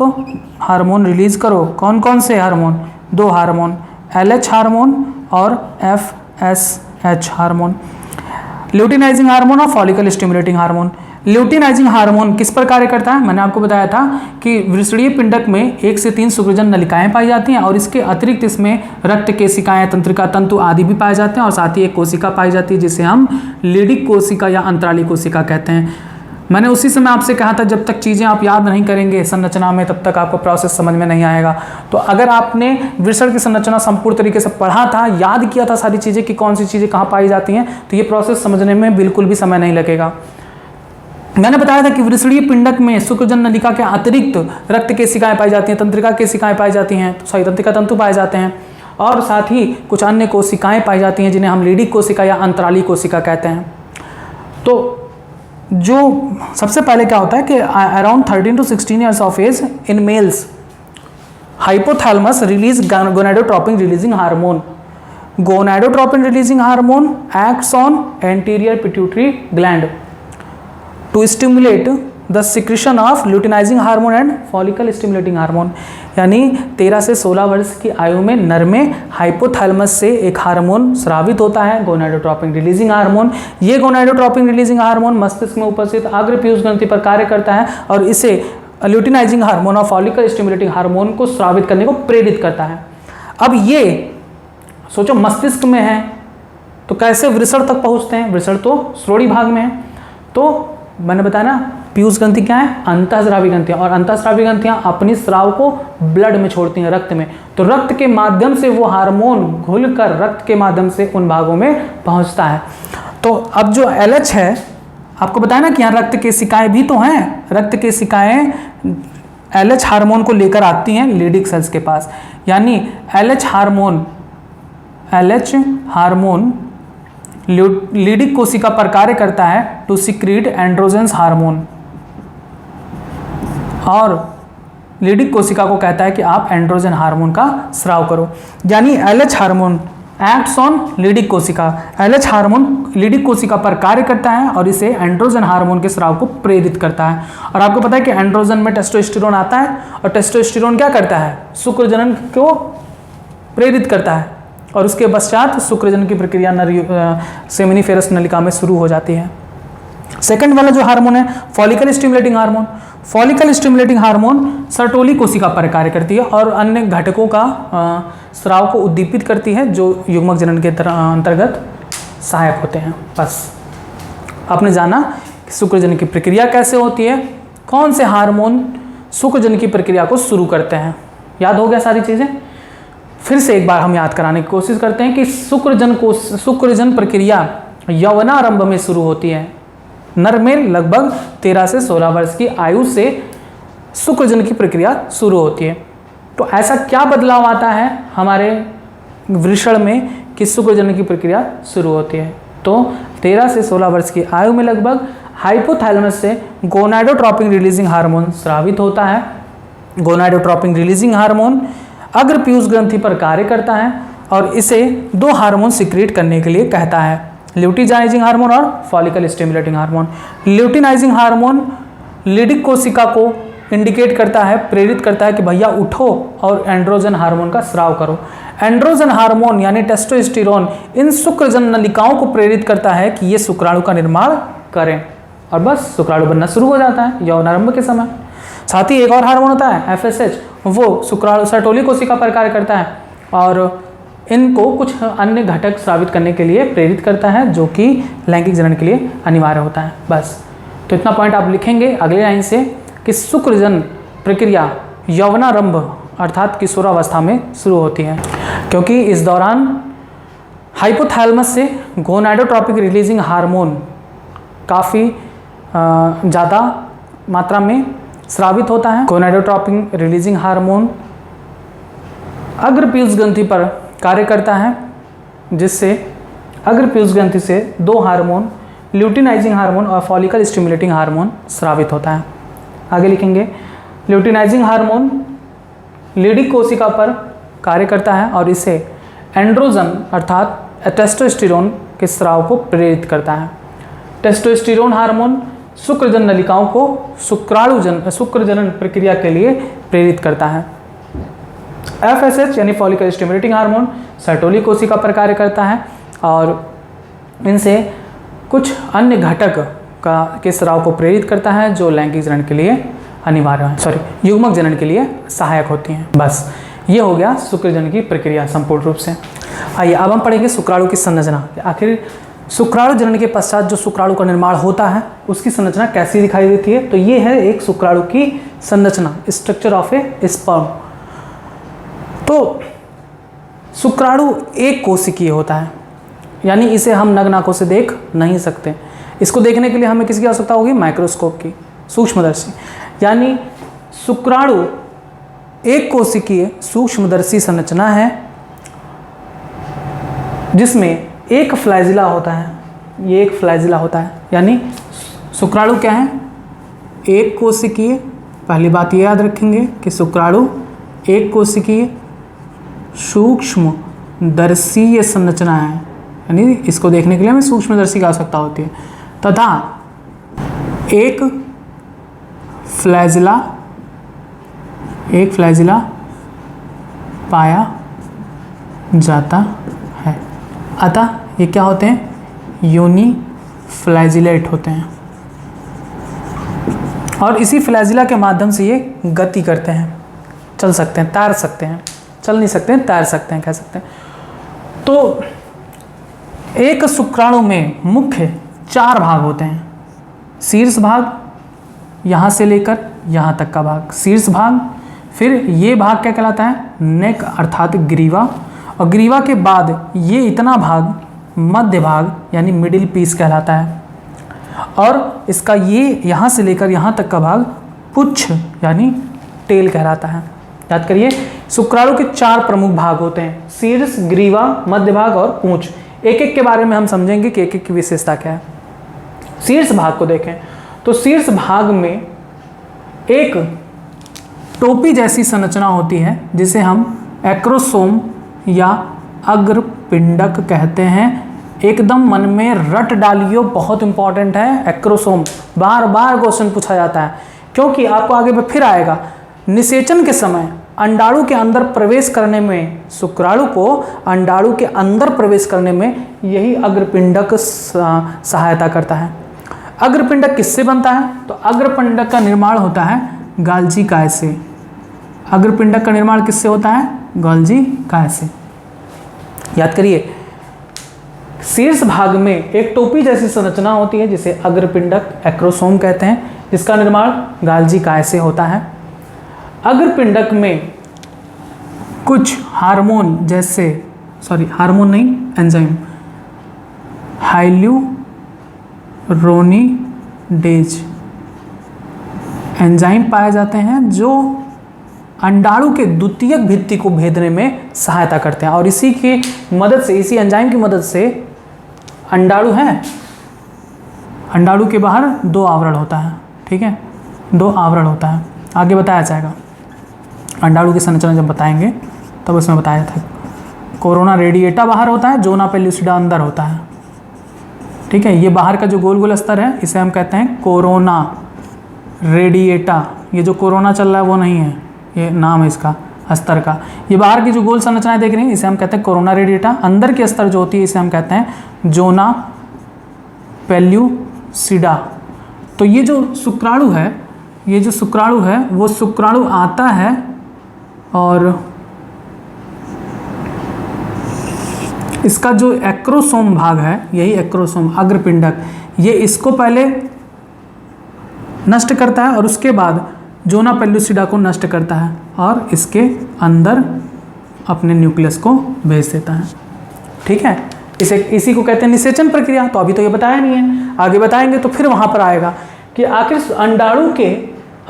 हार्मोन रिलीज करो। कौन कौन से हार्मोन? 2 हार्मोन, LH हार्मोन और FSH हार्मोन, ल्यूटिनाइजिंग हार्मोन और follicle stimulating hormone. Luteinizing hormone किस पर कार्य करता है? मैंने आपको बताया था कि वृषणीय पिंडक में 1 से 3 शुक्रजन नलिकाएं पाई जाती हैं, और इसके अतिरिक्त इसमें रक्त केशिकाएं, तंत्रिका तंतु आदि भी पाए जाते हैं, और साथ ही एक कोशिका पाई जाती है जिसे हम लीडिक कोशिका या अंतराली कोशिका कहते हैं। मैंने उसी समय आपसे कहा था जब तक चीज़ें आप याद नहीं करेंगे संरचना में, तब तक आपको प्रोसेस समझ में नहीं आएगा। तो अगर आपने वृषण की संरचना संपूर्ण तरीके से पढ़ा था, याद किया था सारी चीज़ें कि कौन सी चीज़ें कहाँ पाई जाती हैं, तो ये प्रोसेस समझने में बिल्कुल भी समय नहीं लगेगा। मैंने बताया था कि वृषणीय पिंडक में शुक्रजन नलिका के अतिरिक्त रक्त केशिकाएं पाई जाती हैं, तंत्रिका केशिकाएं पाई जाती हैं, तो तंत्रिका तंतु पाए जाते हैं, और साथ ही कुछ अन्य कोशिकाएं पाई जाती हैं जिन्हें हम लीडिक कोशिका या अंतराली कोशिका कहते हैं। तो जो सबसे पहले क्या होता है कि around 13 to 16 years of age in males, hypothalamus release gonadotropin releasing hormone. Gonadotropin releasing hormone acts on anterior pituitary gland to stimulate the secretion of luteinizing hormone and follicle stimulating hormone. यानी 13 से 16 वर्ष की आयु में नर में hypothalamus से एक हार्मोन स्रावित होता है, गोनाडोट्रोपिन रिलीजिंग हार्मोन। ये गोनाडोट्रोपिन रिलीजिंग हार्मोन मस्तिष्क में उपस्थित अग्र पीयूष ग्रंथि पर कार्य करता है, और इसे ल्यूटिनाइजिंग हार्मोन और फॉलिकल स्टिमुलेटिंग हार्मोन को स्रावित करने को प्रेरित करता है। अब ये सोचो मस्तिष्क में है, तो कैसे वृषण तक पहुंचते हैं? वृषण तो श्रोणि भाग में है। तो मैंने बताया ना, पीयूष ग्रंथि क्या है? अंतःस्रावी ग्रंथियां, और अंतःस्रावी ग्रंथियां अपनी स्राव को ब्लड में छोड़ती हैं, रक्त में। तो रक्त के माध्यम से वो हार्मोन घुलकर रक्त के माध्यम से उन भागों में पहुंचता है। तो अब जो LH है, आपको बताया ना कि यहाँ रक्त केशिकाएं भी तो हैं, रक्त केशिकाएं LH हार्मोन को लेकर आती हैं लीडिक सेल्स के पास। यानी LH हार्मोन लीडिक कोशिका पर कार्य करता है टू सिक्रीट एंड्रोजेंस हार्मोन, और लीडिक कोशिका को कहता है कि आप एंड्रोजन हार्मोन का स्राव करो। यानी LH हार्मोन एक्ट्स ऑन लीडिक कोशिका, LH हार्मोन लीडिक कोशिका पर कार्य करता है और इसे एंड्रोजन हार्मोन के स्राव को प्रेरित करता है। और आपको पता है कि एंड्रोजन में टेस्टोस्टेरोन आता है, और टेस्टोस्टेरोन क्या करता है? शुक्र जनन को प्रेरित करता है, और उसके पश्चात शुक्रजन की प्रक्रिया सेमिनिफेरस नलिका में शुरू हो जाती है। सेकंड वाला जो हार्मोन है follicle stimulating hormone. Follicle stimulating hormone Sertoli कोशिका पर कार्य करती है और अन्य घटकों का स्राव को उद्दीपित करती है जो युग्मक जनन के अंतर्गत सहायक होते हैं। बस आपने जाना कि शुक्रजन की प्रक्रिया कैसे होती है, कौन से हार्मोन शुक्रजन की प्रक्रिया को शुरू करते हैं। याद हो गया सारी चीज़ें? फिर से एक बार हम याद कराने की कोशिश करते हैं कि शुक्रजन प्रक्रिया यौवनारंभ में शुरू होती है। नर में लगभग 13 से 16 वर्ष की आयु से शुक्रजन की प्रक्रिया शुरू होती है। तो ऐसा क्या बदलाव आता है हमारे वृषण में कि शुक्रजन की प्रक्रिया शुरू होती है? तो 13 से 16 वर्ष की आयु में लगभग हाइपोथैलेमस से गोनाडोट्रोपिन रिलीजिंग हार्मोन स्रावित होता है। गोनाडोट्रोपिन रिलीजिंग हार्मोन अग्र पीयूष ग्रंथि पर कार्य करता है और इसे दो हार्मोन सिक्रीट करने के लिए कहता है, ल्यूटिनाइजिंग हार्मोन और follicle stimulating hormone. Luteinizing hormone Leydig कोशिका को इंडिकेट करता है, प्रेरित करता है कि भैया उठो और एंड्रोजन हार्मोन का स्राव करो। एंड्रोजन हार्मोन यानी टेस्टोस्टेरोन इन शुक्रजन नलिकाओं को प्रेरित करता है कि ये शुक्राणु का निर्माण करें और बस शुक्राणु बनना शुरू हो जाता है यौनारंभ के समय। साथ ही एक और हार्मोन होता है FSH, वो शुक्राणु सर्टोली कोशिका पर कार्य करता है और इनको कुछ अन्य घटक स्रावित करने के लिए प्रेरित करता है जो कि लैंगिक जनन के लिए अनिवार्य होता है। बस तो इतना पॉइंट आप लिखेंगे अगले लाइन से कि शुक्रजन प्रक्रिया यौवनारंभ अर्थात किशोरावस्था में शुरू होती है, क्योंकि इस दौरान हाइपोथैलेमस से गोनाडोट्रोपिक रिलीजिंग हार्मोन काफ़ी ज़्यादा मात्रा में स्रावित होता है। गोनाडोट्रोपिक रिलीजिंग हार्मोन अग्रपीयूष ग्रंथि पर कार्य करता है, जिससे अग्रपीयूष ग्रंथि से दो हार्मोन ल्यूटिनाइजिंग हार्मोन और फॉलिकल स्टिमुलेटिंग हार्मोन स्रावित होता है। आगे लिखेंगे ल्यूटिनाइजिंग हार्मोन लीडिक कोशिका पर कार्य करता है और इसे एंड्रोजन अर्थात टेस्टोस्टेरोन के स्राव को प्रेरित करता है। टेस्टोस्टेरोन हार्मोन शुक्रजन नलिकाओं को शुक्रजनन प्रक्रिया के लिए प्रेरित करता है। FSH यानी फॉलिकल स्टिमुलेटिंग हार्मोन सर्टोली कोशिका पर कार्य करता है और इनसे कुछ अन्य घटक के स्राव को प्रेरित करता है जो लैंगिक जनन के लिए अनिवार्य है, युग्मक जनन के लिए सहायक होती हैं। बस ये हो गया शुक्रजन की प्रक्रिया संपूर्ण रूप से। आइए अब हम पढ़ेंगे शुक्राणु की संरचना। आखिर शुक्राणु जनन के पश्चात जो शुक्राणु का निर्माण होता है उसकी संरचना कैसी दिखाई देती है, तो ये है एक शुक्राणु की संरचना, स्ट्रक्चर ऑफ ए स्पर्म। तो शुक्राणु एक कोशिकीय होता है, यानी इसे हम नग्न आंखों से देख नहीं सकते। इसको देखने के लिए हमें किसकी आवश्यकता होगी, माइक्रोस्कोप की, सूक्ष्मदर्शी। यानी शुक्राणु एक कोशिकीय सूक्ष्मदर्शी संरचना है जिसमें एक फ्लैजिला होता है। ये एक फ्लैजिला होता है, यानी शुक्राणु क्या है, एक कोशिकीय। पहली बात ये याद रखेंगे कि शुक्राणु एक कोशिकीय सूक्ष्मदर्शीय संरचना है, यानी इसको देखने के लिए हमें सूक्ष्मदर्शी की आवश्यकता होती है, तथा एक फ्लैजिला पाया जाता है। अतः ये क्या होते हैं, यूनिफ्लैजिलेट होते हैं और इसी फ्लैजिला के माध्यम से ये गति करते हैं, चल सकते हैं, तैर सकते हैं, चल नहीं सकते हैं, तैर सकते हैं, कह सकते हैं। तो एक शुक्राणु में मुख्य 4 भाग होते हैं। शीर्ष भाग, यहाँ से लेकर यहाँ तक का भाग शीर्ष भाग, फिर ये भाग क्या कहलाता है, नेक अर्थात ग्रीवा, और ग्रीवा के बाद ये इतना भाग मध्य भाग यानी मिडिल पीस कहलाता है, और इसका ये यहाँ से लेकर यहाँ तक का भाग पुच्छ यानी टेल कहलाता है। याद करिए शुक्राणु के 4 प्रमुख भाग होते हैं, शीर्ष, ग्रीवा, मध्य भाग और पूंछ। एक एक के बारे में हम समझेंगे कि एक एक की विशेषता क्या है। शीर्ष भाग को देखें तो शीर्ष भाग में एक टोपी जैसी संरचना होती है जिसे हम एक्रोसोम या अग्रपिंडक कहते हैं। एकदम मन में रट डालियो, बहुत इंपॉर्टेंट है एक्रोसोम, बार बार क्वेश्चन पूछा जाता है क्योंकि आपको आगे फिर आएगा। निषेचन के समय अंडाणु के अंदर प्रवेश करने में, शुक्राणु को अंडाणु के अंदर प्रवेश करने में यही अग्रपिंडक सहायता करता है। अग्रपिंडक किससे बनता है, तो अग्रपिंडक का निर्माण होता है गाल्जी काय से। अग्रपिंडक का निर्माण किससे होता है, गाल्जी काय से। याद करिए शीर्ष भाग में एक टोपी जैसी संरचना होती है जिसे अग्रपिंडक एक्रोसोम कहते हैं, जिसका निर्माण गाल्जी काय से होता है। अग्रपिंडक में कुछ हार्मोन जैसे, हार्मोन नहीं, एंजाइम, हाइल्यूरोनिडेज एंजाइम पाए जाते हैं जो अंडाणु के द्वितीयक भित्ति को भेदने में सहायता करते हैं, और इसी की मदद से, इसी एंजाइम की मदद से अंडाणु है, अंडाणु के बाहर 2 आवरण होता है, ठीक है, 2 आवरण होता है, आगे बताया जाएगा। अंडाणु की संरचना जब बताएंगे तब उसमें बताया था कोरोना रेडिएटा बाहर होता है, जोना पेल्लुसिडा अंदर होता है। ठीक है, ये बाहर का जो गोल गोल स्तर है इसे हम कहते हैं कोरोना रेडिएटा। ये जो कोरोना चल रहा है वो नहीं है, ये नाम है इसका स्तर का। ये बाहर की जो गोल संरचनाएं देख रही हैं इसे हम कहते हैं कोरोना रेडिएटा। अंदर के स्तर जो होती है इसे हम कहते हैं जोना पेल्लुसिडा। तो ये जो शुक्राणु है, ये जो शुक्राणु है वो शुक्राणु आता है और इसका जो एक्रोसोम भाग है, यही एक्रोसोम अग्रपिंडक, ये इसको पहले नष्ट करता है और उसके बाद जोना पेल्लुसिडा को नष्ट करता है और इसके अंदर अपने न्यूक्लियस को भेज देता है। ठीक है, इसी को कहते हैं निषेचन प्रक्रिया। तो अभी तो ये बताया नहीं है, आगे बताएंगे तो फिर वहाँ पर आएगा कि आखिर अंडाणु के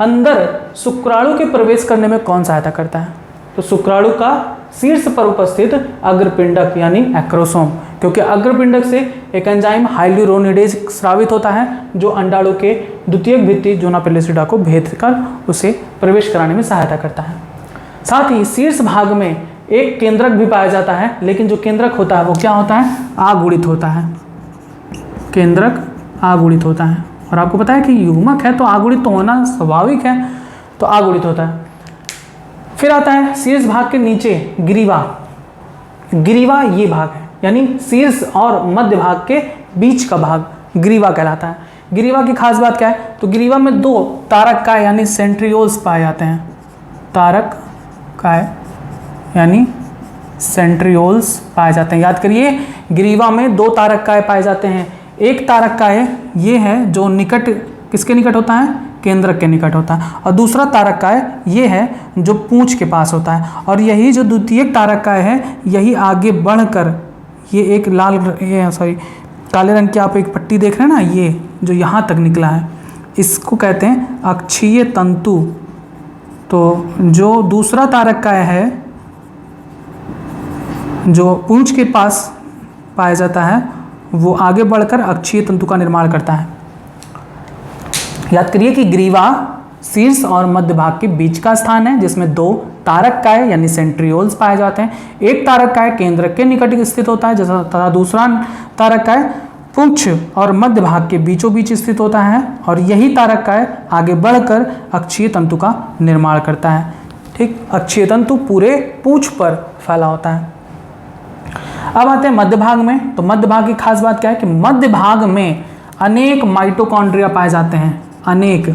अंदर शुक्राणु के प्रवेश करने में कौन सहायता करता है। तो शुक्राणु का शीर्ष पर उपस्थित अग्रपिंडक यानी एक्रोसोम, क्योंकि अग्रपिंडक से एक एंजाइम हाइल्यूरोनिडेज स्रावित होता है जो अंडाणु के द्वितीयक भित्ति जोना पेल्लुसिडा को भेद कर उसे प्रवेश कराने में सहायता करता है। साथ ही शीर्ष भाग में एक केंद्रक भी पाया जाता है, लेकिन जो केंद्रक होता है वो क्या होता है, आगुणित होता है। केंद्रक आगुणित होता है, और आपको पता है कि युग्मक है तो आगुणित तो होना स्वाभाविक है, तो आगुणित होता है। फिर आता है शीर्ष भाग के नीचे ग्रीवा। ग्रीवा ये भाग है, यानी शीर्ष और मध्य भाग के बीच का भाग ग्रीवा कहलाता है। ग्रीवा की खास बात क्या है, तो ग्रीवा में दो तारक काय यानी सेंट्रियोल्स पाए जाते हैं। तारक काय यानी सेंट्रियोल्स पाए जाते हैं। याद करिए, ग्रीवा में दो तारक काय पाए जाते हैं। एक तारक काय ये है जो निकट, किसके निकट होता है, केंद्रक के निकट होता है, और दूसरा तारक काय ये है जो पूंछ के पास होता है। और यही जो द्वितीयक तारक काय है यही आगे बढ़कर ये एक काले रंग की आप एक पट्टी देख रहे हैं ना, ये जो यहाँ तक निकला है इसको कहते हैं अक्षीय तंतु। तो जो दूसरा तारक काय है जो पूंछ के पास पाया जाता है वो आगे बढ़कर अक्षीय तंतु का निर्माण करता है। याद करिए कि ग्रीवा शीर्ष और मध्य भाग के बीच का स्थान है जिसमें दो तारक काय यानी सेंट्रियोल्स पाए जाते हैं। एक तारक काय केंद्रक के निकट स्थित होता है जैसा, तथा दूसरा तारक काय पुंछ और मध्य भाग के बीचों बीच स्थित होता है, और यही तारक काय आगे बढ़कर अक्षीय तंतु का निर्माण करता है। ठीक, अक्षीय तंतु पूरे पूंछ पर फैला होता है। अब आते हैं मध्य भाग में। तो मध्य भाग की खास बात क्या है कि मध्य भाग में अनेक माइटोकॉन्ड्रिया पाए जाते हैं। अनेक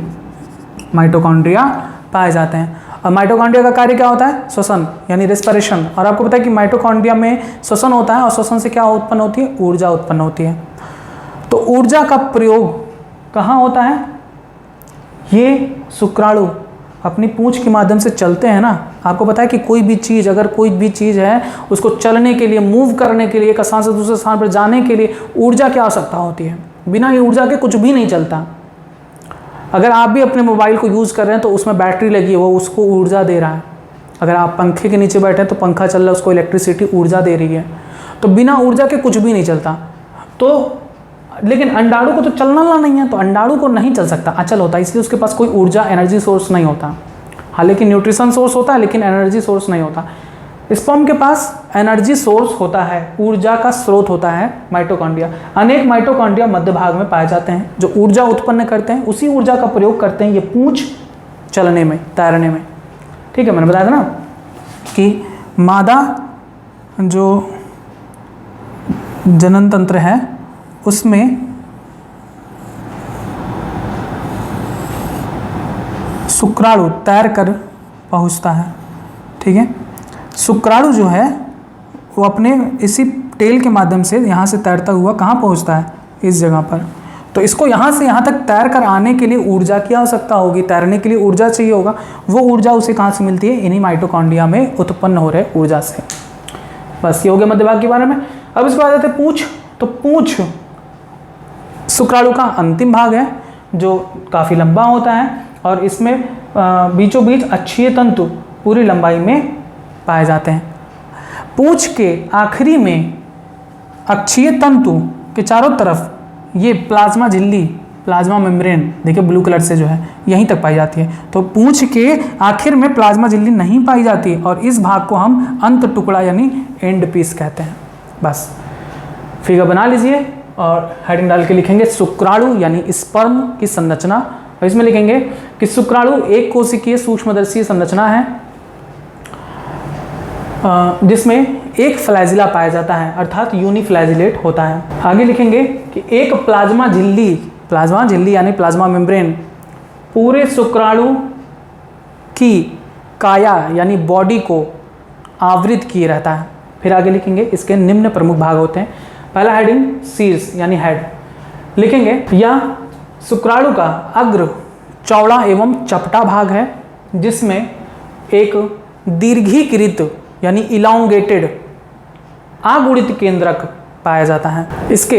माइटोकॉन्ड्रिया पाए जाते हैं, और माइटोकॉन्ड्रिया का कार्य क्या होता है, श्वसन यानी रेस्पिरेशन। और आपको पता है कि माइटोकॉन्ड्रिया में श्वसन होता है, और श्वसन से क्या उत्पन्न होती है, ऊर्जा उत्पन्न होती है। तो ऊर्जा का प्रयोग कहाँ होता है, ये शुक्राणु अपनी पूंछ के माध्यम से चलते हैं ना। आपको पता है कि कोई भी चीज़, अगर कोई भी चीज़ है उसको चलने के लिए, मूव करने के लिए, एक स्थान से दूसरे स्थान पर जाने के लिए ऊर्जा की आवश्यकता होती है। बिना ये ऊर्जा के कुछ भी नहीं चलता। अगर आप भी अपने मोबाइल को यूज़ कर रहे हैं तो उसमें बैटरी लगी है, वो उसको ऊर्जा दे रहा है। अगर आप पंखे के नीचे बैठे हैं तो पंखा चल रहा है, उसको इलेक्ट्रिसिटी ऊर्जा दे रही है। तो बिना ऊर्जा के कुछ भी नहीं चलता। तो लेकिन अंडाणु को तो चलना नहीं है, तो अंडाणु को नहीं चल सकता, अचल होता है, इसलिए उसके पास कोई ऊर्जा एनर्जी सोर्स नहीं होता। हालांकि न्यूट्रिशन सोर्स होता है लेकिन एनर्जी सोर्स नहीं होता। स्पर्म के पास एनर्जी सोर्स होता है, ऊर्जा का स्रोत होता है माइटोकॉन्ड्रिया। अनेक माइटोकॉन्ड्रिया मध्य भाग में पाए जाते हैं जो ऊर्जा उत्पन्न करते हैं। उसी ऊर्जा का प्रयोग करते हैं ये पूंछ चलने में, तैरने में। ठीक है, मैंने बताया था ना कि मादा जो जनन तंत्र है उसमें शुक्राणु तैर कर पहुंचता है। ठीक है, शुक्राणु जो है वो अपने इसी टेल के माध्यम से यहाँ से तैरता हुआ कहाँ पहुँचता है, इस जगह पर। तो इसको यहाँ से यहाँ तक तैर कर आने के लिए ऊर्जा की आवश्यकता होगी, तैरने के लिए ऊर्जा चाहिए होगा। वो ऊर्जा उसे कहाँ से मिलती है, इन्हीं माइटोकॉन्ड्रिया में उत्पन्न हो रहे ऊर्जा से। बस ये हो गया मध्य भाग के बारे में। अब इसके बाद आते हैं पूंछ। तो पूंछ शुक्राणु का अंतिम भाग है जो काफ़ी लंबा होता है, और इसमें बीचों बीच अक्षीय तंतु पूरी लंबाई में पाए जाते हैं। पूंछ के आखिरी में अक्षीय तंतु के चारों तरफ ये प्लाज्मा झिल्ली प्लाज्मा मेम्ब्रेन, देखिए ब्लू कलर से जो है यहीं तक पाई जाती है। तो पूंछ के आखिर में प्लाज्मा झिल्ली नहीं पाई जाती और इस भाग को हम अंत टुकड़ा यानी एंड पीस कहते हैं। बस फिगर बना लीजिए और हेडिंग डाल के लिखेंगे शुक्राणु यानी स्पर्म की संरचना, और इसमें लिखेंगे कि शुक्राणु एक कोशिकीय सूक्ष्मदर्शी संरचना है जिसमें एक फ्लैजिला पाया जाता है अर्थात यूनिफ्लैजिलेट होता है। आगे लिखेंगे कि एक प्लाज्मा झिल्ली यानी प्लाज्मा मेम्ब्रेन पूरे शुक्राणु की काया यानी बॉडी को आवृत किए रहता है। फिर आगे लिखेंगे इसके निम्न प्रमुख भाग होते हैं। पहला हेडिंग शीर्ष यानी हेड, लिखेंगे यह शुक्राणु का अग्र चौड़ा एवं चपटा भाग है जिसमें एक दीर्घीकृत यानी इलांगेटेड आगुणित केंद्रक पाया जाता है। इसके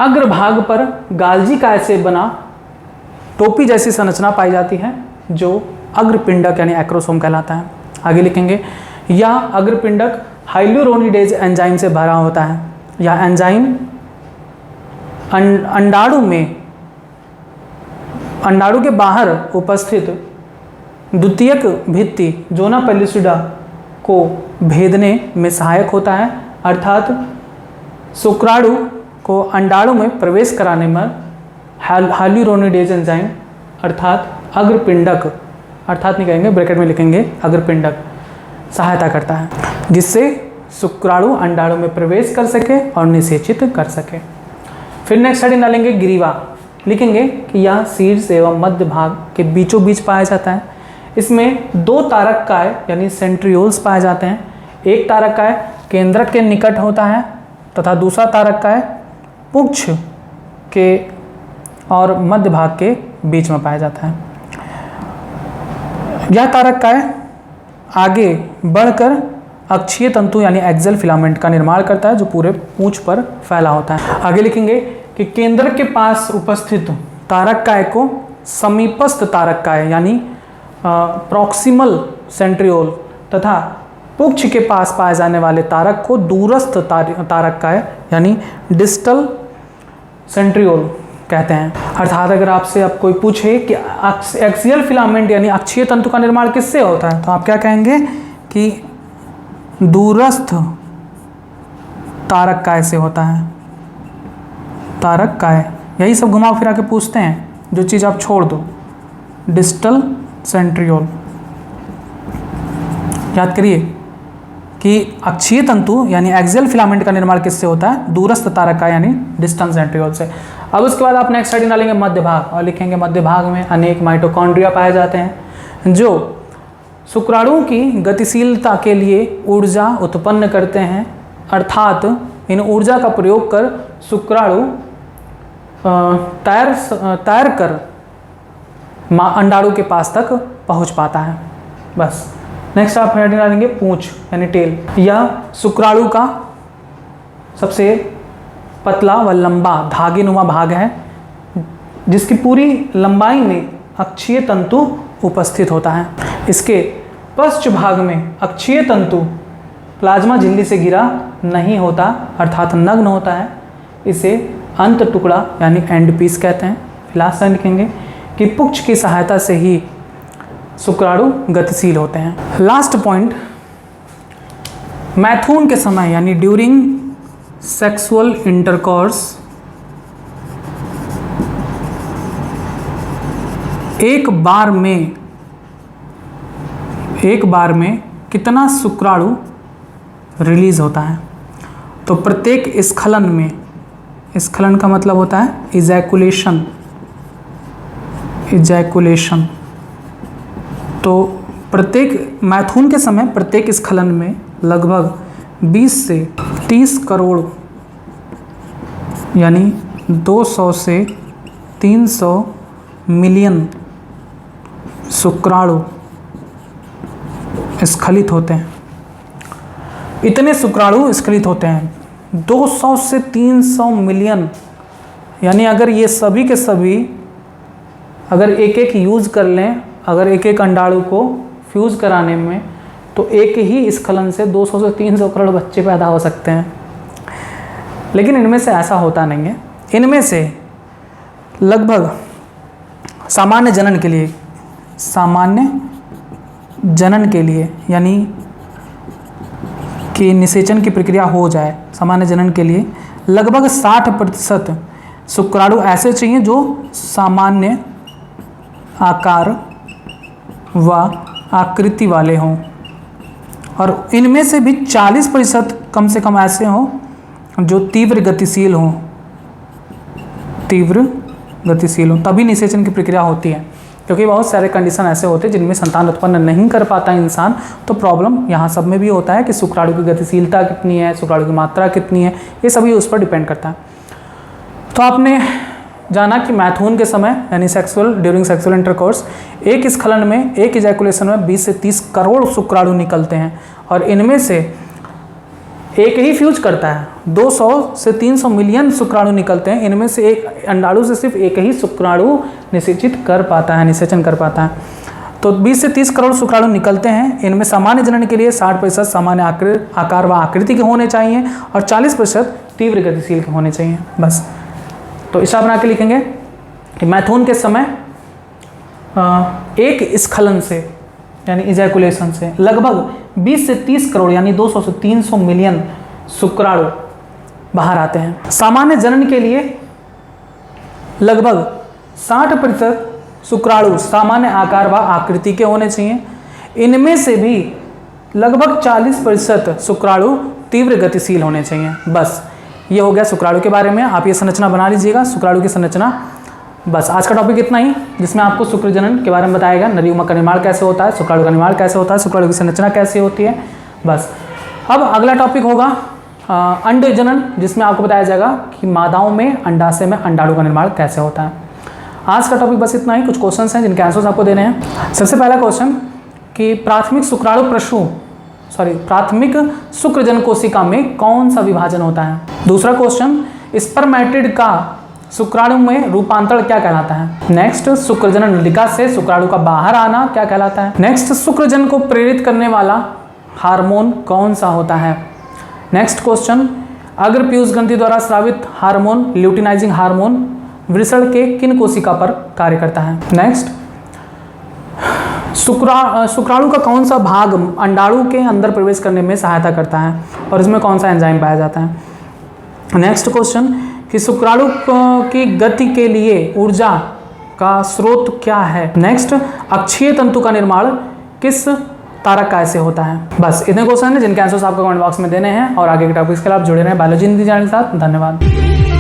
अग्र भाग पर गाल्जी काय से बना टोपी जैसी संरचना पाई जाती है जो अग्रपिंडक यानी एक्रोसोम कहलाता है। आगे लिखेंगे यह अग्रपिंडक हाइल्यूरोनिडेज एंजाइम से भरा होता है। यह एंजाइम अंडाणु के बाहर उपस्थित द्वितीयक भित्ति जोना पेल्लुसिडा को भेदने में सहायक होता है, अर्थात शुक्राणु को अंडाणु में प्रवेश कराने में हाइल्यूरोनिडेज एंजाइम अर्थात अग्रपिंडक, अर्थात नहीं कहेंगे ब्रैकेट में लिखेंगे अग्रपिंडक, सहायता करता है जिससे शुक्राणु अंडाणु में प्रवेश कर सके और निषेचित कर सके। फिर नेक्स्ट हेडिंग डालेंगे ग्रीवा, लिखेंगे कि यह शीर्ष एवं मध्य भाग के बीचों बीच पाया जाता है। इसमें दो तारक काय यानी सेंट्रियोल्स पाए जाते हैं। एक तारक काय केंद्रक के निकट होता है तथा दूसरा तारक काय पुच्छ के और मध्य भाग के बीच में पाया जाता है। यह तारक काय आगे बढ़कर अक्षीय तंतु यानी एक्सल फिलामेंट का निर्माण करता है जो पूरे पूंछ पर फैला होता है। आगे लिखेंगे कि केंद्र के पास उपस्थित तारक काय को समीपस्थ तारक काय यानी प्रॉक्सिमल सेंट्रियोल तथा पुच्छ के पास पाए जाने वाले तारक को दूरस्थ तारक काय यानी डिस्टल सेंट्रियोल कहते हैं। अर्थात अगर आपसे अब कोई पूछे कि एक्सियल फिलामेंट यानी अक्षीय तंतु का निर्माण किससे होता है तो आप क्या कहेंगे कि दूरस्थ तारक काय से होता है। तारक काय, यही सब घुमा फिरा के पूछते हैं, जो चीज़ आप छोड़ दो डिस्टल सेंट्रियोल। याद करिए कि अक्षीय तंतु यानी एक्सियल फिलामेंट का निर्माण किससे होता है, दूरस्थ तारक काय यानी डिस्टल सेंट्रियोल से। अब उसके बाद आप नेक्स्ट हेडिंग डालेंगे मध्य भाग और लिखेंगे मध्य भाग में अनेक माइटोकॉन्ड्रिया पाए जाते हैं जो शुक्राणु की गतिशीलता के लिए ऊर्जा उत्पन्न करते हैं, अर्थात इन ऊर्जा का प्रयोग कर शुक्राणु तैर कर अंडाणु के पास तक पहुंच पाता है। बस नेक्स्ट आप हेडिंग डालेंगे पूंछ यानी टेल। यह शुक्राणु का सबसे पतला व लंबा धागेनुमा भाग है जिसकी पूरी लंबाई में अक्षीय तंतु उपस्थित होता है। इसके पश्च भाग में अक्षीय तंतु प्लाज्मा झिल्ली से घिरा नहीं होता अर्थात नग्न होता है। इसे अंत टुकड़ा यानी एंड पीस कहते हैं। लास्ट में लिखेंगे कि पुच्छ की सहायता से ही शुक्राणु गतिशील होते हैं। लास्ट पॉइंट, मैथुन के समय यानी ड्यूरिंग सेक्सुअल इंटरकॉर्स एक बार में कितना शुक्राणु रिलीज होता है। तो प्रत्येक स्खलन में, स्खलन का मतलब होता है इजैकुलेशन। तो प्रत्येक मैथुन के समय प्रत्येक स्खलन में लगभग 20 से 30 करोड़ यानी 200 से 300 मिलियन शुक्राणु स्खलित होते हैं। इतने शुक्राणु स्खलित होते हैं 200 से 300 मिलियन, यानी अगर ये सभी के सभी अगर एक एक यूज़ कर लें, अगर एक एक अंडाणु को फ्यूज़ कराने में, तो एक ही स्खलन से 200 से 300 करोड़ बच्चे पैदा हो सकते हैं। लेकिन इनमें से ऐसा होता नहीं है। इनमें से लगभग सामान्य जनन के लिए यानी कि निषेचन की प्रक्रिया हो जाए, सामान्य जनन के लिए लगभग 60% शुक्राणु ऐसे चाहिए जो सामान्य आकार व आकृति वाले हों, और इनमें से भी 40% कम से कम ऐसे हों जो तीव्र गतिशील हों, तभी निषेचन की प्रक्रिया होती है। क्योंकि बहुत सारे कंडीशन ऐसे होते हैं जिनमें संतान उत्पन्न नहीं कर पाता इंसान, तो प्रॉब्लम यहाँ सब में भी होता है कि शुक्राणु की गतिशीलता कितनी है, शुक्राणु की मात्रा कितनी है, ये सभी उस पर डिपेंड करता है। तो आपने जाना कि मैथुन के समय यानी ड्यूरिंग सेक्सुअल इंटरकोर्स एक स्खलन में, एक इजैकुलेशन में 20 से 30 करोड़ शुक्राणु निकलते हैं, और इनमें से एक ही फ्यूज करता है। 200 से 300 मिलियन शुक्राणु निकलते हैं, इनमें से एक अंडाणु से सिर्फ एक ही शुक्राणु निषेचन कर पाता है। तो 20 से 30 करोड़ शुक्राणु निकलते हैं, इनमें सामान्य जनन के लिए 60% सामान्य आकार व आकृति के होने चाहिए और 40% तीव्र गतिशील के होने चाहिए। बस तो इसा बना के लिखेंगे कि मैथुन के समय एक स्खलन से यानी इजैकुलेशन से लगभग 20 से 30 करोड़ यानी 200 से 300 मिलियन शुक्राणु बाहर आते हैं। सामान्य जनन के लिए लगभग 60% शुक्राणु सामान्य आकार व आकृति के होने चाहिए, इनमें से भी लगभग 40% शुक्राणु तीव्र गतिशील होने चाहिए। बस ये हो गया शुक्राणु के बारे में। आप ये संरचना बना लीजिएगा, शुक्राणु की संरचना। बस आज का टॉपिक इतना ही, जिसमें आपको शुक्र जनन के बारे में बताएगा, नर युग्मक का निर्माण कैसे होता है, शुक्राणु का निर्माण कैसे होता है, शुक्राणु की संरचना कैसे होती है। बस अब अगला टॉपिक होगा अंड जनन, जिसमें आपको बताया जाएगा कि मादाओं में अंडाशय में अंडाणु का निर्माण कैसे होता है। आज का टॉपिक बस इतना ही। कुछ क्वेश्चंस हैं जिनके आंसर्स आपको देने हैं। सबसे पहला क्वेश्चन कि प्राथमिक शुक्रजन कोशिका में कौन सा विभाजन होता है। दूसरा क्वेश्चन, स्पर्मेटिड का शुक्राणु में रूपांतरण क्या कहलाता है। नेक्स्ट, शुक्रजनन नलिका से शुक्राणु का बाहर आना क्या कहलाता है। नेक्स्ट, शुक्रजन को प्रेरित करने वाला हार्मोन कौन सा होता है। नेक्स्ट क्वेश्चन, अग्र पीयूष ग्रंथि द्वारा स्रावित हार्मोन ल्यूटिनाइजिंग हार्मोन वृषण के किन कोशिका पर कार्य करता है। नेक्स्ट, शुक्राणु का कौन सा भाग अंडाणु के अंदर प्रवेश करने में सहायता करता है और इसमें कौन सा एंजाइम पाया जाता है। नेक्स्ट क्वेश्चन कि शुक्राणु की गति के लिए ऊर्जा का स्रोत क्या है। नेक्स्ट, अक्षीय तंतु का निर्माण किस तारक का ऐसे होता है। बस इतने क्वेश्चन हैं जिनके आंसर्स आपको कमेंट बॉक्स में देने हैं, और आगे के टॉपिक्स के लिए आप जुड़े रहें बायोलॉजी हिंदी चैनल के साथ। धन्यवाद।